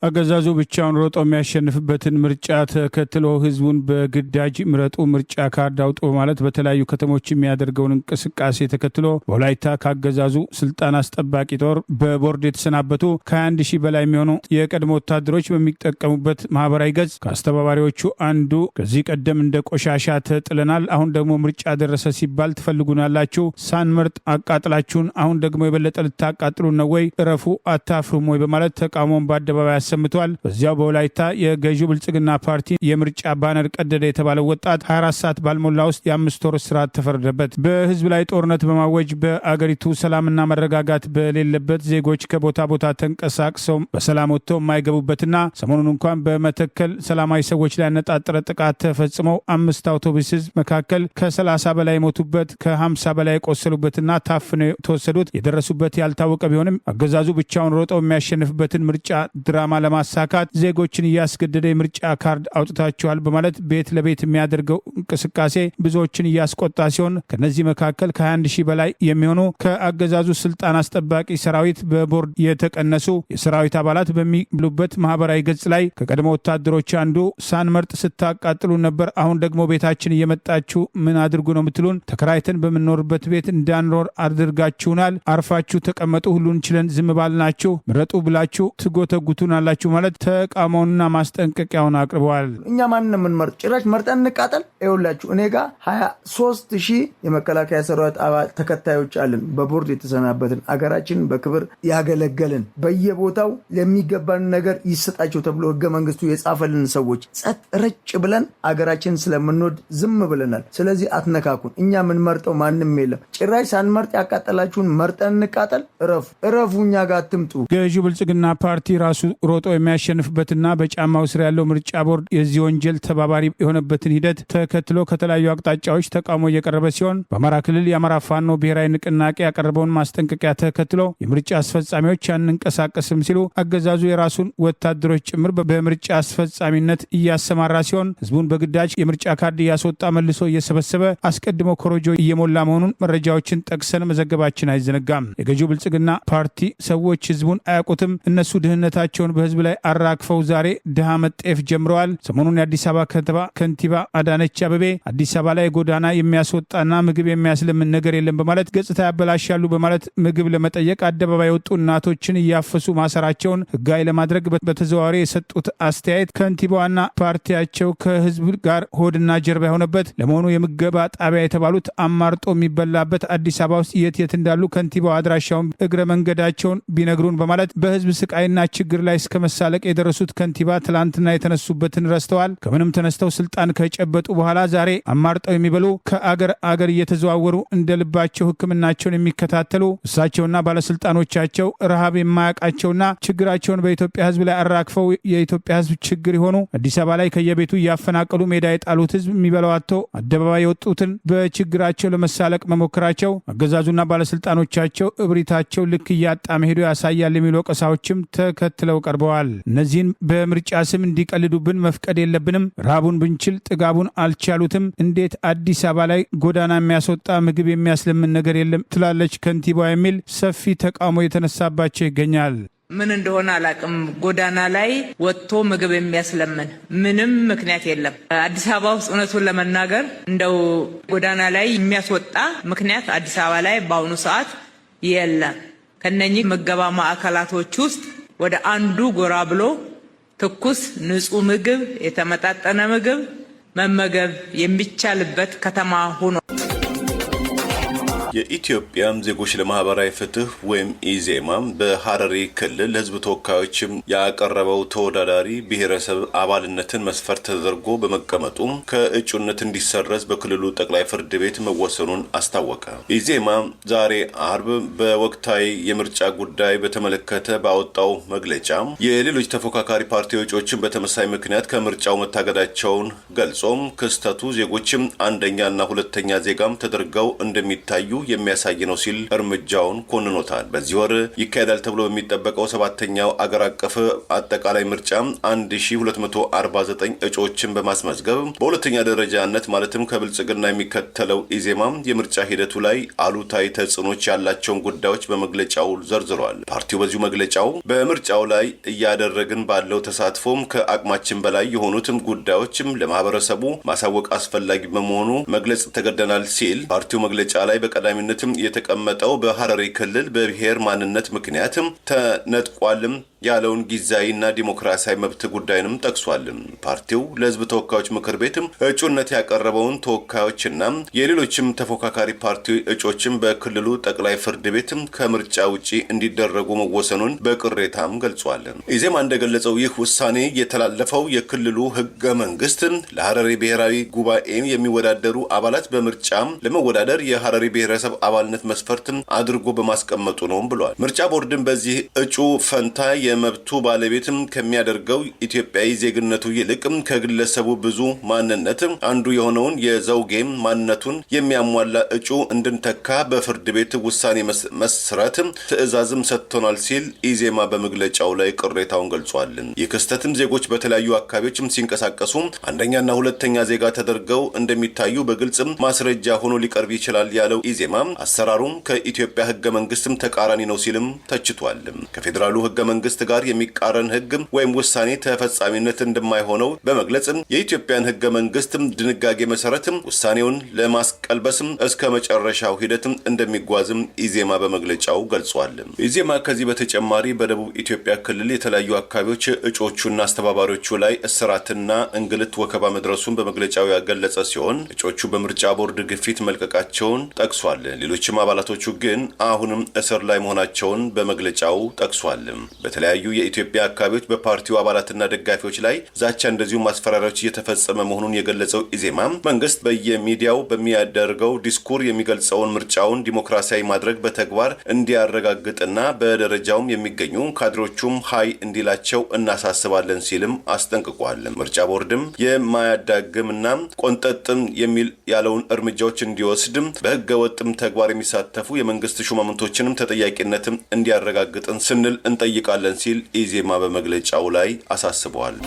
አገዛዙ ብቻውን ሮጦ የሚያሸንፍበትን ምርጫ ተከትሎ ህዝቡን በግዳጅ ምረጡ ምርጫ ካርድ አውጡ ማለት በተለያዩ ከተሞች የሚያደርገውን እንቅስቃሴ ተከትሎ በወላይታ ካገዛዙ ስልጣን አስጠባቂ ጦር በቦርድ የተሰናበቱ ከ21 ሺህ በላይ የሚሆኑ የቀድሞ ወታደሮች በሚጠቀሙበት ማህበራዊ ገጽ ከአስተባባሪዎቹ አንዱ ከዚህ ቀደም እንደ ቆሻሻ ተጥለናል፣ አሁን ደግሞ ምርጫ ደረሰ ሲባል ትፈልጉናላችሁ፣ ሳንመርጥ አቃጥላችሁን፣ አሁን ደግሞ የበለጠ ልታቃጥሉን ነው ወይ? እረፉ፣ አታፍሩም ወይ? በማለት ተቃውሞን በአደባባይ ሰምቷል። በዚያው በወላይታ የገዢው ብልጽግና ፓርቲ የምርጫ ባነር ቀደደ የተባለው ወጣት 24 ሰዓት ባልሞላ ውስጥ የ5 ወር እስራት ተፈረደበት። በህዝብ ላይ ጦርነት በማወጅ በአገሪቱ ሰላምና መረጋጋት በሌለበት ዜጎች ከቦታ ቦታ ተንቀሳቅሰው በሰላም ወጥተው የማይገቡበትና ሰሞኑን እንኳን በመተከል ሰላማዊ ሰዎች ላይ ያነጣጠረ ጥቃት ተፈጽመው 5 አውቶቡስ መካከል ከ30 በላይ የሞቱበት ከ50 በላይ የቆሰሉበትና ታፍነው የተወሰዱት የደረሱበት ያልታወቀ ቢሆንም አገዛዙ ብቻውን ሮጠው የሚያሸንፍበትን ምርጫ ድራማ ዓላማ ለማሳካት ዜጎችን እያስገደደ የምርጫ ካርድ አውጥታቸዋል በማለት ቤት ለቤት የሚያደርገው እንቅስቃሴ ብዙዎችን እያስቆጣ ሲሆን ከነዚህ መካከል ከ21 ሺህ በላይ የሚሆኑ ከአገዛዙ ስልጣን አስጠባቂ ሰራዊት በቦርድ የተቀነሱ የሰራዊት አባላት በሚሉበት ማህበራዊ ገጽ ላይ ከቀድሞ ወታደሮች አንዱ ሳንመርጥ ስታቃጥሉ ነበር፣ አሁን ደግሞ ቤታችን እየመጣችሁ ምን አድርጉ ነው የምትሉን? ተከራይተን በምንኖርበት ቤት እንዳንኖር አድርጋችሁናል። አርፋችሁ ተቀመጡ፣ ሁሉን ችለን ዝም ባልናችሁ ምረጡ ብላችሁ ትጎተጉቱናላችሁ ማለት ተቃውሞውንና ማስጠንቀቂያውን አቅርበዋል።
እኛ ማንን ነው የምንመርጥ? ጭራሽ መርጠን እንቃጠል? ይኸውላችሁ እኔ ጋር 23 ሺህ የመከላከያ ሰራዊት አባል ተከታዮች አለን። በቦርድ የተሰናበትን አገራችንን በክብር ያገለገልን በየቦታው ለሚገባን ነገር ይሰጣቸው ተብሎ ህገ መንግስቱ የጻፈልን ሰዎች ጸጥ ረጭ ብለን አገራችንን ስለምንወድ ዝም ብለናል። ስለዚህ አትነካኩን። እኛ የምንመርጠው ማንም የለም። ጭራሽ ሳንመርጥ ያቃጠላችሁን መርጠን እንቃጠል? እረፉ፣ እኛ ጋር አትምጡ።
ገዢው ብልጽግና ፓርቲ ራሱ ሮጦ የሚያሸንፍበትና በጫማው ስር ያለው ምርጫ ቦርድ የዚህ ወንጀል ተባባሪ የሆነበትን ሂደት ተከትሎ ከተለያዩ አቅጣጫዎች ተቃውሞ እየቀረበ ሲሆን በአማራ ክልል የአማራ ፋኖ ብሔራዊ ንቅናቄ ያቀረበውን ማስጠንቀቂያ ተከትሎ የምርጫ አስፈጻሚዎች አንንቀሳቀስም ሲሉ አገዛዙ የራሱን ወታደሮች ጭምር በምርጫ አስፈጻሚነት እያሰማራ ሲሆን ህዝቡን በግዳጅ የምርጫ ካርድ እያስወጣ መልሶ እየሰበሰበ አስቀድሞ ኮሮጆ እየሞላ መሆኑን መረጃዎችን ጠቅሰን መዘገባችን አይዘነጋም። የገዢው ብልጽግና ፓርቲ ሰዎች ህዝቡን አያውቁትም፣ እነሱ ድህነታቸውን በህዝብ ላይ አራግፈው ዛሬ ድሃ መጤፍ ጀምረዋል። ሰሞኑን የአዲስ አበባ ከተማ ከንቲባ አዳነች አቤቤ አዲስ አበባ ላይ ጎዳና የሚያስወጣና ምግብ የሚያስለምን ነገር የለም በማለት ገጽታ ያበላሻሉ በማለት ምግብ ለመጠየቅ አደባባይ የወጡ እናቶችን እያፈሱ ማሰራቸውን ህጋዊ ለማድረግ በተዘዋዋሪ የሰጡት አስተያየት ከንቲባዋና ፓርቲያቸው ከህዝብ ጋር ሆድና ጀርባ የሆነበት ለመሆኑ የምገባ ጣቢያ የተባሉት አማርጦ የሚበላበት አዲስ አበባ ውስጥ የት እንዳሉ ከንቲባው አድራሻውን እግረ መንገዳቸውን ቢነግሩን በማለት በህዝብ ስቃይና ችግር ላይ እስከ መሳለቅ የደረሱት ከንቲባ ትላንትና የተነሱበትን ረስተዋል። ከምንም ተነስተው ስልጣን ከጨበጡ በኋላ ዛሬ አማርጠው የሚበሉ ከአገር አገር እየተዘዋወሩ እንደ ልባቸው ህክምናቸውን የሚከታተሉ እሳቸውና ባለስልጣኖቻቸው ረሃብ የማያውቃቸውና ችግራቸውን በኢትዮጵያ ህዝብ ላይ አራግፈው የኢትዮጵያ ህዝብ ችግር የሆኑ አዲስ አበባ ላይ ከየቤቱ እያፈናቀሉ ሜዳ የጣሉት ህዝብ የሚበላው አጥቶ አደባባይ የወጡትን በችግራቸው ለመሳለቅ መሞከራቸው አገዛዙና ባለስልጣኖቻቸው እብሪታቸው ልክ እያጣ መሄዱ ያሳያል የሚሉ ወቀሳዎችም ተከትለው ቀርበዋል። እነዚህን በምርጫ ስም እንዲቀልዱብን መፍቀድ የለብንም። ረሃቡን ብንችል ጥጋቡን አልቻሉትም። እንዴት አዲስ አበባ ላይ ጎዳና የሚያስወጣ ምግብ የሚያስለምን ነገር የለም ትላለች ከንቲባ የሚል ሰፊ ተቃውሞ የተነሳባቸው ይገኛል።
ምን እንደሆነ አላቅም። ጎዳና ላይ ወጥቶ ምግብ የሚያስለምን ምንም ምክንያት የለም አዲስ አበባ ውስጥ። እውነቱን ለመናገር እንደው ጎዳና ላይ የሚያስወጣ ምክንያት አዲስ አበባ ላይ በአሁኑ ሰዓት የለም። ከነኚህ ምገባ ማዕከላቶች ውስጥ ወደ አንዱ ጎራ ብሎ ትኩስ ንጹህ ምግብ፣ የተመጣጠነ ምግብ መመገብ የሚቻልበት ከተማ ሆኖ
የኢትዮጵያም ዜጎች ለማህበራዊ ፍትህ ወይም ኢዜማ በሐረሪ ክልል ለህዝብ ተወካዮችም ያቀረበው ተወዳዳሪ ብሔረሰብ አባልነትን መስፈርት ተደርጎ በመቀመጡ ከእጩነት እንዲሰረዝ በክልሉ ጠቅላይ ፍርድ ቤት መወሰኑን አስታወቀ። ኢዜማ ዛሬ አርብ በወቅታዊ የምርጫ ጉዳይ በተመለከተ ባወጣው መግለጫ የሌሎች ተፎካካሪ ፓርቲ እጩዎችን በተመሳሳይ ምክንያት ከምርጫው መታገዳቸውን ገልጾም ክስተቱ ዜጎችም አንደኛና ሁለተኛ ዜጋም ተደርገው እንደሚታዩ የሚያሳይ ነው ሲል እርምጃውን ኮንኖታል። በዚህ ወር ይካሄዳል ተብሎ በሚጠበቀው ሰባተኛው አገር አቀፍ አጠቃላይ ምርጫ 1249 እጩዎችን በማስመዝገብ በሁለተኛ ደረጃነት ማለትም ከብልጽግና የሚከተለው ኢዜማ የምርጫ ሂደቱ ላይ አሉታዊ ተጽዕኖች ያላቸውን ጉዳዮች በመግለጫው ዘርዝሯል። ፓርቲው በዚሁ መግለጫው በምርጫው ላይ እያደረግን ባለው ተሳትፎም ከአቅማችን በላይ የሆኑትም ጉዳዮችም ለማህበረሰቡ ማሳወቅ አስፈላጊ በመሆኑ መግለጽ ተገደናል ሲል ፓርቲው መግለጫ ላይ በቀዳሚነትም የተቀመጠው በሐረሪ ክልል በብሔር ማንነት ምክንያትም ተነጥቋልም ያለውን ጊዜያዊና ዲሞክራሲያዊ መብት ጉዳይንም ጠቅሷል። ፓርቲው ለህዝብ ተወካዮች ምክር ቤትም እጩነት ያቀረበውን ተወካዮችና የሌሎችም ተፎካካሪ ፓርቲ እጩዎችም በክልሉ ጠቅላይ ፍርድ ቤትም ከምርጫ ውጪ እንዲደረጉ መወሰኑን በቅሬታም ገልጿል። ኢዜማ እንደገለጸው ይህ ውሳኔ የተላለፈው የክልሉ ህገ መንግስት ለሐረሪ ብሔራዊ ጉባኤ የሚወዳደሩ አባላት በምርጫ ለመወዳደር የሐረሪ ብሔረሰብ አባልነት መስፈርት አድርጎ በማስቀመጡ ነው ብሏል። ምርጫ ቦርድን በዚህ እጩ ፈንታ የመብቱ ባለቤትም ከሚያደርገው ኢትዮጵያዊ ዜግነቱ ይልቅ ከግለሰቡ ብዙ ማንነት አንዱ የሆነውን የዘውጌ ማንነቱን የሚያሟላ እጩ እንድንተካ በፍርድ ቤት ውሳኔ መስረት ትዕዛዝም ሰጥቶናል ሲል ኢዜማ በመግለጫው ላይ ቅሬታውን ገልጿል። ይህ ክስተትም ዜጎች በተለያዩ አካባቢዎችም ሲንቀሳቀሱ አንደኛና ሁለተኛ ዜጋ ተደርገው እንደሚታዩ በግልጽ ማስረጃ ሆኖ ሊቀርብ ይችላል ያለው ኢዜማ አሰራሩም ከኢትዮጵያ ህገ መንግስትም ተቃራኒ ነው ሲልም ተችቷል። ከፌዴራሉ ህገ መንግስት ጋር የሚቃረን ህግ ወይም ውሳኔ ተፈጻሚነት እንደማይሆነው በመግለጽ የኢትዮጵያን ህገ መንግስት ድንጋጌ መሰረት ውሳኔውን ለማስቀልበስም እስከ መጨረሻው ሂደትም እንደሚጓዝም ኢዜማ በመግለጫው ገልጿል። ኢዜማ ከዚህ በተጨማሪ በደቡብ ኢትዮጵያ ክልል የተለያዩ አካባቢዎች እጮቹና አስተባባሪዎቹ ላይ እስራትና እንግልት ወከባ መድረሱን በመግለጫው ያገለጸ ሲሆን እጮቹ በምርጫ ቦርድ ግፊት መልቀቃቸውን ጠቅሷል። ሌሎችም አባላቶቹ ግን አሁንም እስር ላይ መሆናቸውን በመግለጫው ጠቅሷል። በተለያዩ የኢትዮጵያ አካባቢዎች በፓርቲው አባላትና ደጋፊዎች ላይ ዛቻ እንደዚሁም ማስፈራሪያዎች እየተፈጸመ መሆኑን የገለጸው ኢዜማ መንግስት በየሚዲያው በሚያደርገው ዲስኩር የሚገልጸውን ምርጫውን ዲሞክራሲያዊ ማድረግ በተግባር እንዲያረጋግጥና በደረጃውም የሚገኙ ካድሮቹም ሀይ እንዲላቸው እናሳስባለን ሲልም አስጠንቅቋል። ምርጫ ቦርድም የማያዳግምና ቆንጠጥም የሚል ያለውን እርምጃዎች እንዲወስድም በህገ ወጥም ተግባር የሚሳተፉ የመንግስት ሹማምንቶችንም ተጠያቂነትም እንዲያረጋግጥን ስንል እንጠይቃለን ሲል ኢዜማ በመግለጫው ላይ አሳስበዋል።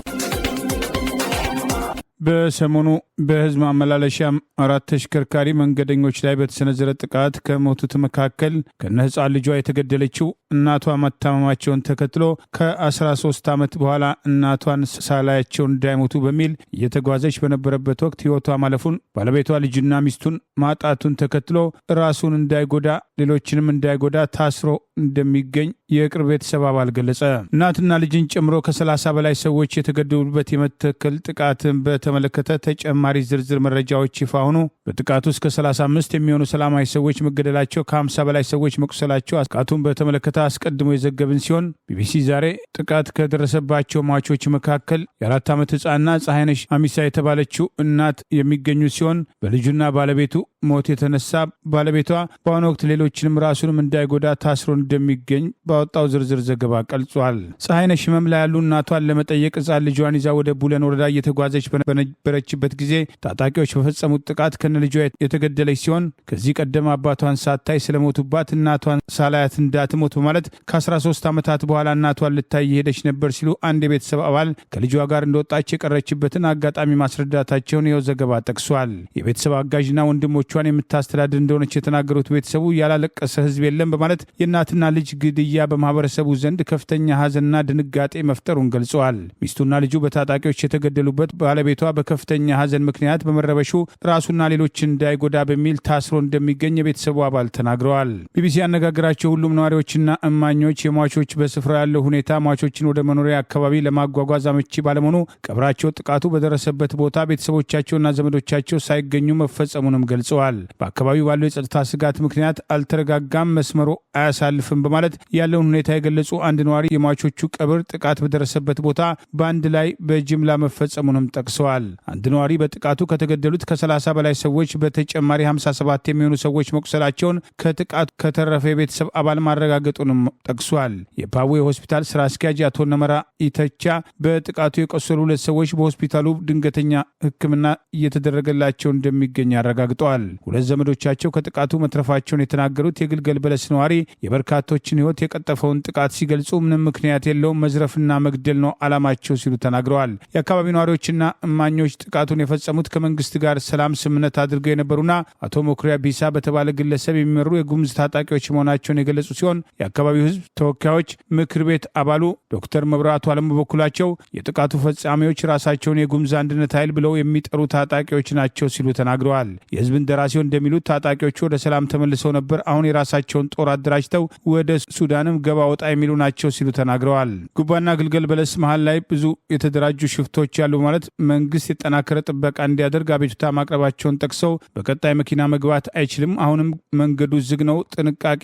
በሰሞኑ በህዝብ ማመላለሻ 4 ተሽከርካሪ መንገደኞች ላይ በተሰነዘረ ጥቃት ከሞቱት መካከል ከነ ህፃን ልጇ የተገደለችው እናቷ መታመማቸውን ተከትሎ ከ13 ዓመት በኋላ እናቷን ሳላያቸውን እንዳይሞቱ በሚል እየተጓዘች በነበረበት ወቅት ህይወቷ ማለፉን ባለቤቷ ልጅና ሚስቱን ማጣቱን ተከትሎ ራሱን እንዳይጎዳ ሌሎችንም እንዳይጎዳ ታስሮ እንደሚገኝ የቅርብ ቤተሰብ አባል ገለጸ። እናትና ልጅን ጨምሮ ከ30 በላይ ሰዎች የተገደሉበት የመተከል ጥቃትን በተመለከተ ተጨማሪ ዝርዝር መረጃዎች ይፋ ሆኑ። በጥቃቱ እስከ 35 የሚሆኑ ሰላማዊ ሰዎች መገደላቸው፣ ከ50 በላይ ሰዎች መቁሰላቸው ጥቃቱን በተመለከተ አስቀድሞ የዘገብን ሲሆን ቢቢሲ ዛሬ ጥቃት ከደረሰባቸው ሟቾች መካከል የ4 ዓመት ህፃንና ፀሐይነሽ አሚሳ የተባለችው እናት የሚገኙ ሲሆን በልጁና ባለቤቱ ሞት የተነሳ ባለቤቷ በአሁኑ ወቅት ሌሎችንም ራሱንም እንዳይጎዳ ታስሮ እንደሚገኝ ባወጣው ዝርዝር ዘገባ ገልጿል። ፀሐይነሽ ህመም ላይ ያሉ እናቷን ለመጠየቅ ህፃን ልጇን ይዛ ወደ ቡለን ወረዳ እየተጓዘች በነበረችበት ጊዜ ታጣቂዎች በፈጸሙት ጥቃት ከነ ልጇ የተገደለች ሲሆን ከዚህ ቀደም አባቷን ሳታይ ስለሞቱባት እናቷን ሳላያት እንዳትሞት በማለት ከ13 ዓመታት በኋላ እናቷን ልታይ ሄደች ነበር ሲሉ አንድ የቤተሰብ አባል ከልጇ ጋር እንደወጣች የቀረችበትን አጋጣሚ ማስረዳታቸውን ይኸው ዘገባ ጠቅሷል። የቤተሰብ አጋዥና ወንድሞቿን የምታስተዳድር እንደሆነች የተናገሩት ቤተሰቡ ያላለቀሰ ህዝብ የለም በማለት የእናትና ልጅ ግድያ በማህበረሰቡ ዘንድ ከፍተኛ ሀዘንና ድንጋጤ መፍጠሩን ገልጸዋል። ሚስቱና ልጁ በታጣቂዎች የተገደሉበት ባለቤቷ በከፍተኛ ሀዘን ምክንያት በመረበሹ ራሱና ሌሎችን እንዳይጎዳ በሚል ታስሮ እንደሚገኝ የቤተሰቡ አባል ተናግረዋል። ቢቢሲ ያነጋገራቸው ሁሉም ነዋሪዎችና እማኞች የሟቾች በስፍራ ያለው ሁኔታ ሟቾችን ወደ መኖሪያ አካባቢ ለማጓጓዝ አመቺ ባለመሆኑ ቀብራቸው ጥቃቱ በደረሰበት ቦታ ቤተሰቦቻቸውና ዘመዶቻቸው ሳይገኙ መፈጸሙንም ገልጸዋል። በአካባቢው ባለው የጸጥታ ስጋት ምክንያት አልተረጋጋም፣ መስመሩ አያሳልፍም በማለት ያለውን ሁኔታ የገለጹ አንድ ነዋሪ የሟቾቹ ቀብር ጥቃት በደረሰበት ቦታ በአንድ ላይ በጅምላ መፈጸሙንም ጠቅሰዋል። አንድ ነዋሪ በጥቃቱ ከተገደሉት ከ30 በላይ ሰዎች በተጨማሪ 57 የሚሆኑ ሰዎች መቁሰላቸውን ከጥቃቱ ከተረፈ የቤተሰብ አባል ማረጋገጡንም ጠቅሷል። የፓዌ ሆስፒታል ስራ አስኪያጅ አቶ ነመራ ኢተቻ በጥቃቱ የቆሰሉ 2 ሰዎች በሆስፒታሉ ድንገተኛ ሕክምና እየተደረገላቸው እንደሚገኝ አረጋግጠዋል። 2 ዘመዶቻቸው ከጥቃቱ መትረፋቸውን የተናገሩት የግልገል በለስ ነዋሪ የበርካቶችን ሕይወት የቀጠፈውን ጥቃት ሲገልጹ ምንም ምክንያት የለውም፣ መዝረፍና መግደል ነው ዓላማቸው ሲሉ ተናግረዋል። የአካባቢው ነዋሪዎችና እማኞች ጥቃቱን የፈጸሙት ከመንግስት ጋር ሰላም ስምምነት አድርገው የነበሩና አቶ ሞክሪያ ቢሳ በተባለ ግለሰብ የሚመሩ የጉምዝ ታጣቂዎች መሆናቸውን የገለጹ ሲሆን የአካባቢው ህዝብ ተወካዮች ምክር ቤት አባሉ ዶክተር መብራቱ አለሙ በበኩላቸው የጥቃቱ ፈጻሚዎች ራሳቸውን የጉምዝ አንድነት ኃይል ብለው የሚጠሩ ታጣቂዎች ናቸው ሲሉ ተናግረዋል። የህዝብ እንደራሴው እንደሚሉት ታጣቂዎቹ ወደ ሰላም ተመልሰው ነበር፣ አሁን የራሳቸውን ጦር አደራጅተው ወደ ሱዳንም ገባ ወጣ የሚሉ ናቸው ሲሉ ተናግረዋል። ጉባና ግልገል በለስ መሃል ላይ ብዙ የተደራጁ ሽፍቶች ያሉ ማለት መንግስት የጠናከረ ጥበቃ እንዲያደርግ አቤቱታ ማቅረባቸውን ጠቅሰው በቀጣይ መኪና መግባት አይችልም፣ አሁንም መንገዱ ዝግ ነው፣ ጥንቃቄ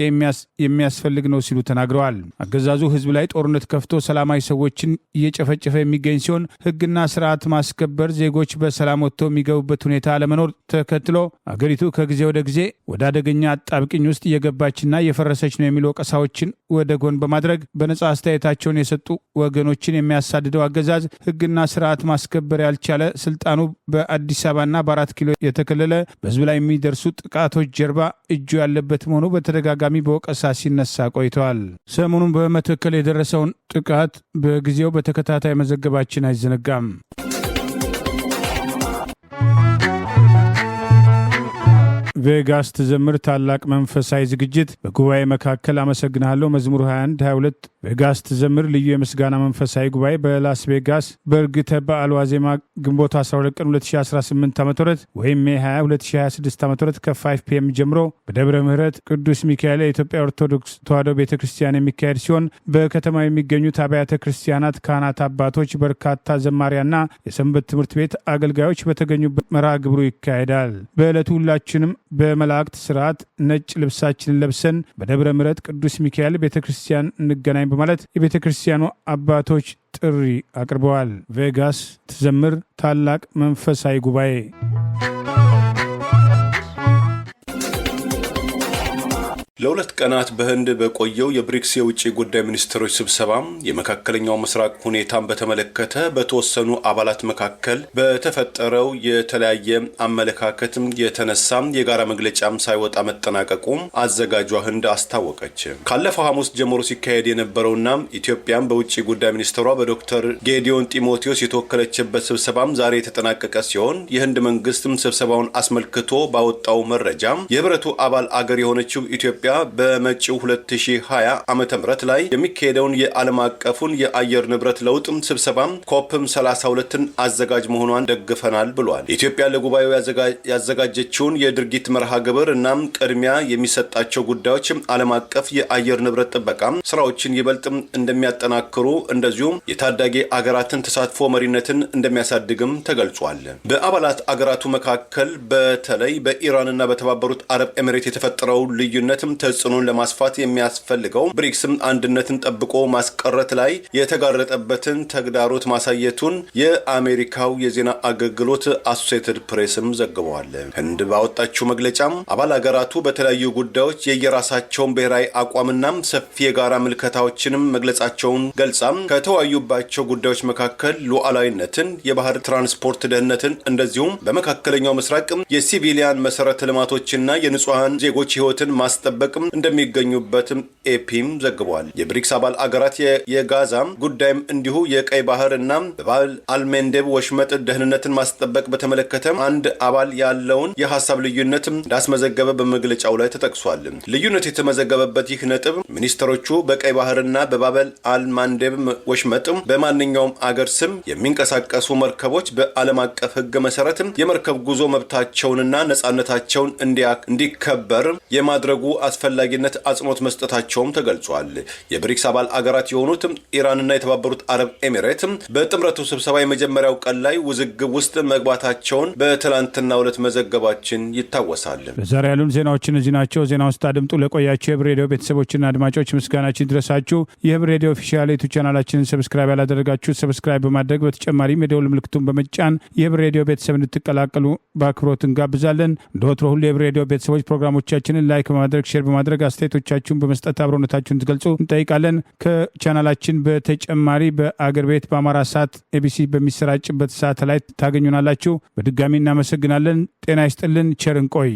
የሚያስፈልግ ነው ሲሉ ተናግረዋል። አገዛዙ ህዝብ ላይ ጦርነት ከፍቶ ሰላማዊ ሰዎችን እየጨፈጨፈ የሚገኝ ሲሆን ህግና ስርዓት ማስከበር ዜጎች በሰላም ወጥተው የሚገቡበት ሁኔታ አለመኖር ተከትሎ አገሪቱ ከጊዜ ወደ ጊዜ ወደ አደገኛ አጣብቅኝ ውስጥ እየገባችና እየፈረሰች ነው የሚሉ ወቀሳዎችን ወደ ጎን በማድረግ በነጻ አስተያየታቸውን የሰጡ ወገኖችን የሚያሳድደው አገዛዝ ሕግና ስርዓት ማስከበር ያልቻለ ስልጣኑ በአዲስ አበባና በ4 ኪሎ የተከለለ በህዝብ ላይ የሚደርሱ ጥቃቶች ጀርባ እጁ ያለበት መሆኑ በተደጋጋሚ በወቀሳ ሲነሳ ቆይተዋል። ሰሞኑን በመተከል የደረሰውን ጥቃት በጊዜው በተከታታይ መዘገባችን አይዘነጋም። ቬጋስ ትዘምር ታላቅ መንፈሳዊ ዝግጅት በጉባኤ መካከል አመሰግናለሁ መዝሙር 21 22 ቬጋስ ትዘምር ልዩ የምስጋና መንፈሳዊ ጉባኤ በላስ ቬጋስ በእርግተ በዓል ዋዜማ ግንቦት 12 ቀን 2018 ዓ.ም ወይም ሜይ 20 2026 ዓ.ም ከ5 ፒኤም ጀምሮ በደብረ ምሕረት ቅዱስ ሚካኤል የኢትዮጵያ ኦርቶዶክስ ተዋሕዶ ቤተክርስቲያን የሚካሄድ ሲሆን በከተማ የሚገኙት አብያተ ክርስቲያናት ካህናት፣ አባቶች፣ በርካታ ዘማሪያና የሰንበት ትምህርት ቤት አገልጋዮች በተገኙበት መርሃ ግብሩ ይካሄዳል። በዕለቱ ሁላችንም በመላእክት ስርዓት ነጭ ልብሳችንን ለብሰን በደብረ ምሕረት ቅዱስ ሚካኤል ቤተክርስቲያን እንገናኝ በማለት የቤተክርስቲያኑ አባቶች ጥሪ አቅርበዋል። ቬጋስ ትዘምር ታላቅ መንፈሳዊ ጉባኤ
ለሁለት ቀናት በህንድ በቆየው የብሪክስ የውጭ ጉዳይ ሚኒስትሮች ስብሰባ የመካከለኛው ምስራቅ ሁኔታን በተመለከተ በተወሰኑ አባላት መካከል በተፈጠረው የተለያየ አመለካከትም የተነሳ የጋራ መግለጫም ሳይወጣ መጠናቀቁ አዘጋጇ ህንድ አስታወቀች። ካለፈው ሐሙስ ጀምሮ ሲካሄድ የነበረውና ኢትዮጵያን በውጭ ጉዳይ ሚኒስትሯ በዶክተር ጌዲዮን ጢሞቴዎስ የተወከለችበት ስብሰባም ዛሬ የተጠናቀቀ ሲሆን የህንድ መንግስትም ስብሰባውን አስመልክቶ ባወጣው መረጃ የህብረቱ አባል አገር የሆነችው ኢትዮጵያ በመጪው 2020 ዓመተ ምህረት ላይ የሚካሄደውን የዓለም አቀፉን የአየር ንብረት ለውጥ ስብሰባ ኮፕም 32ን አዘጋጅ መሆኗን ደግፈናል ብሏል። ኢትዮጵያ ለጉባኤው ያዘጋጀችውን የድርጊት መርሃ ግብር እና ቅድሚያ የሚሰጣቸው ጉዳዮች ዓለም አቀፍ የአየር ንብረት ጥበቃ ስራዎችን ይበልጥ እንደሚያጠናክሩ እንደዚሁም የታዳጊ አገራትን ተሳትፎ መሪነትን እንደሚያሳድግም ተገልጿል። በአባላት አገራቱ መካከል በተለይ በኢራንና በተባበሩት አረብ ኤሚሬት የተፈጠረው ልዩነት ተጽዕኖን ለማስፋት የሚያስፈልገው ብሪክስም አንድነትን ጠብቆ ማስቀረት ላይ የተጋረጠበትን ተግዳሮት ማሳየቱን የአሜሪካው የዜና አገልግሎት አሶሲኤትድ ፕሬስም ዘግበዋል። ህንድ ባወጣችው መግለጫም አባል ሀገራቱ በተለያዩ ጉዳዮች የየራሳቸውን ብሔራዊ አቋምና ሰፊ የጋራ ምልከታዎችንም መግለጻቸውን ገልጻም ከተወያዩባቸው ጉዳዮች መካከል ሉዓላዊነትን፣ የባህር ትራንስፖርት ደህንነትን እንደዚሁም በመካከለኛው ምስራቅ የሲቪሊያን መሰረተ ልማቶችና የንጹሃን ዜጎች ህይወትን ማስጠበቅ እንደሚገኙበትም ኤፒም ዘግቧል። የብሪክስ አባል አገራት የጋዛ ጉዳይም እንዲሁ የቀይ ባህር እና በባብ አልሜንዴብ ወሽመጥ ደህንነትን ማስጠበቅ በተመለከተ አንድ አባል ያለውን የሀሳብ ልዩነት እንዳስመዘገበ በመግለጫው ላይ ተጠቅሷል። ልዩነት የተመዘገበበት ይህ ነጥብ ሚኒስትሮቹ በቀይ ባህርና በባበል አልማንዴብ ወሽመጥ በማንኛውም አገር ስም የሚንቀሳቀሱ መርከቦች በዓለም አቀፍ ህግ መሰረት የመርከብ ጉዞ መብታቸውንና ነጻነታቸውን እንዲከበር የማድረጉ አስፈላጊነት አጽንኦት መስጠታቸውም ተገልጿል። የብሪክስ አባል አገራት የሆኑት ኢራንና የተባበሩት አረብ ኤሚሬት በጥምረቱ ስብሰባ የመጀመሪያው ቀን ላይ ውዝግብ ውስጥ መግባታቸውን በትላንትናው ዕለት መዘገባችን ይታወሳል።
በዛሬ ያሉን ዜናዎች እነዚህ ናቸው። ዜናውን ስታደምጡ ለቆያችሁ የህብር ሬዲዮ ቤተሰቦችና አድማጮች ምስጋናችን ድረሳችሁ። የህብር ሬዲዮ ኦፊሻል ዩቲዩብ ቻናላችንን ሰብስክራይብ ያላደረጋችሁ ሰብስክራይብ በማድረግ በተጨማሪም የደወል ምልክቱን በመጫን የህብር ሬዲዮ ቤተሰብ እንድትቀላቀሉ በአክብሮት እንጋብዛለን። እንደወትሮ ሁሉ የህብር ሬዲዮ ቤተሰቦች ፕሮግራሞቻችንን ላይክ በማድረግ ሼር በማድረግ አስተያየቶቻችሁን በመስጠት አብሮነታችሁን ትገልጹ እንጠይቃለን። ከቻናላችን በተጨማሪ በአገር ቤት በአማራ ሳት ኤቢሲ በሚሰራጭበት ሳተላይት ታገኙናላችሁ። በድጋሚ እናመሰግናለን። ጤና ይስጥልን። ቸር እንቆይ።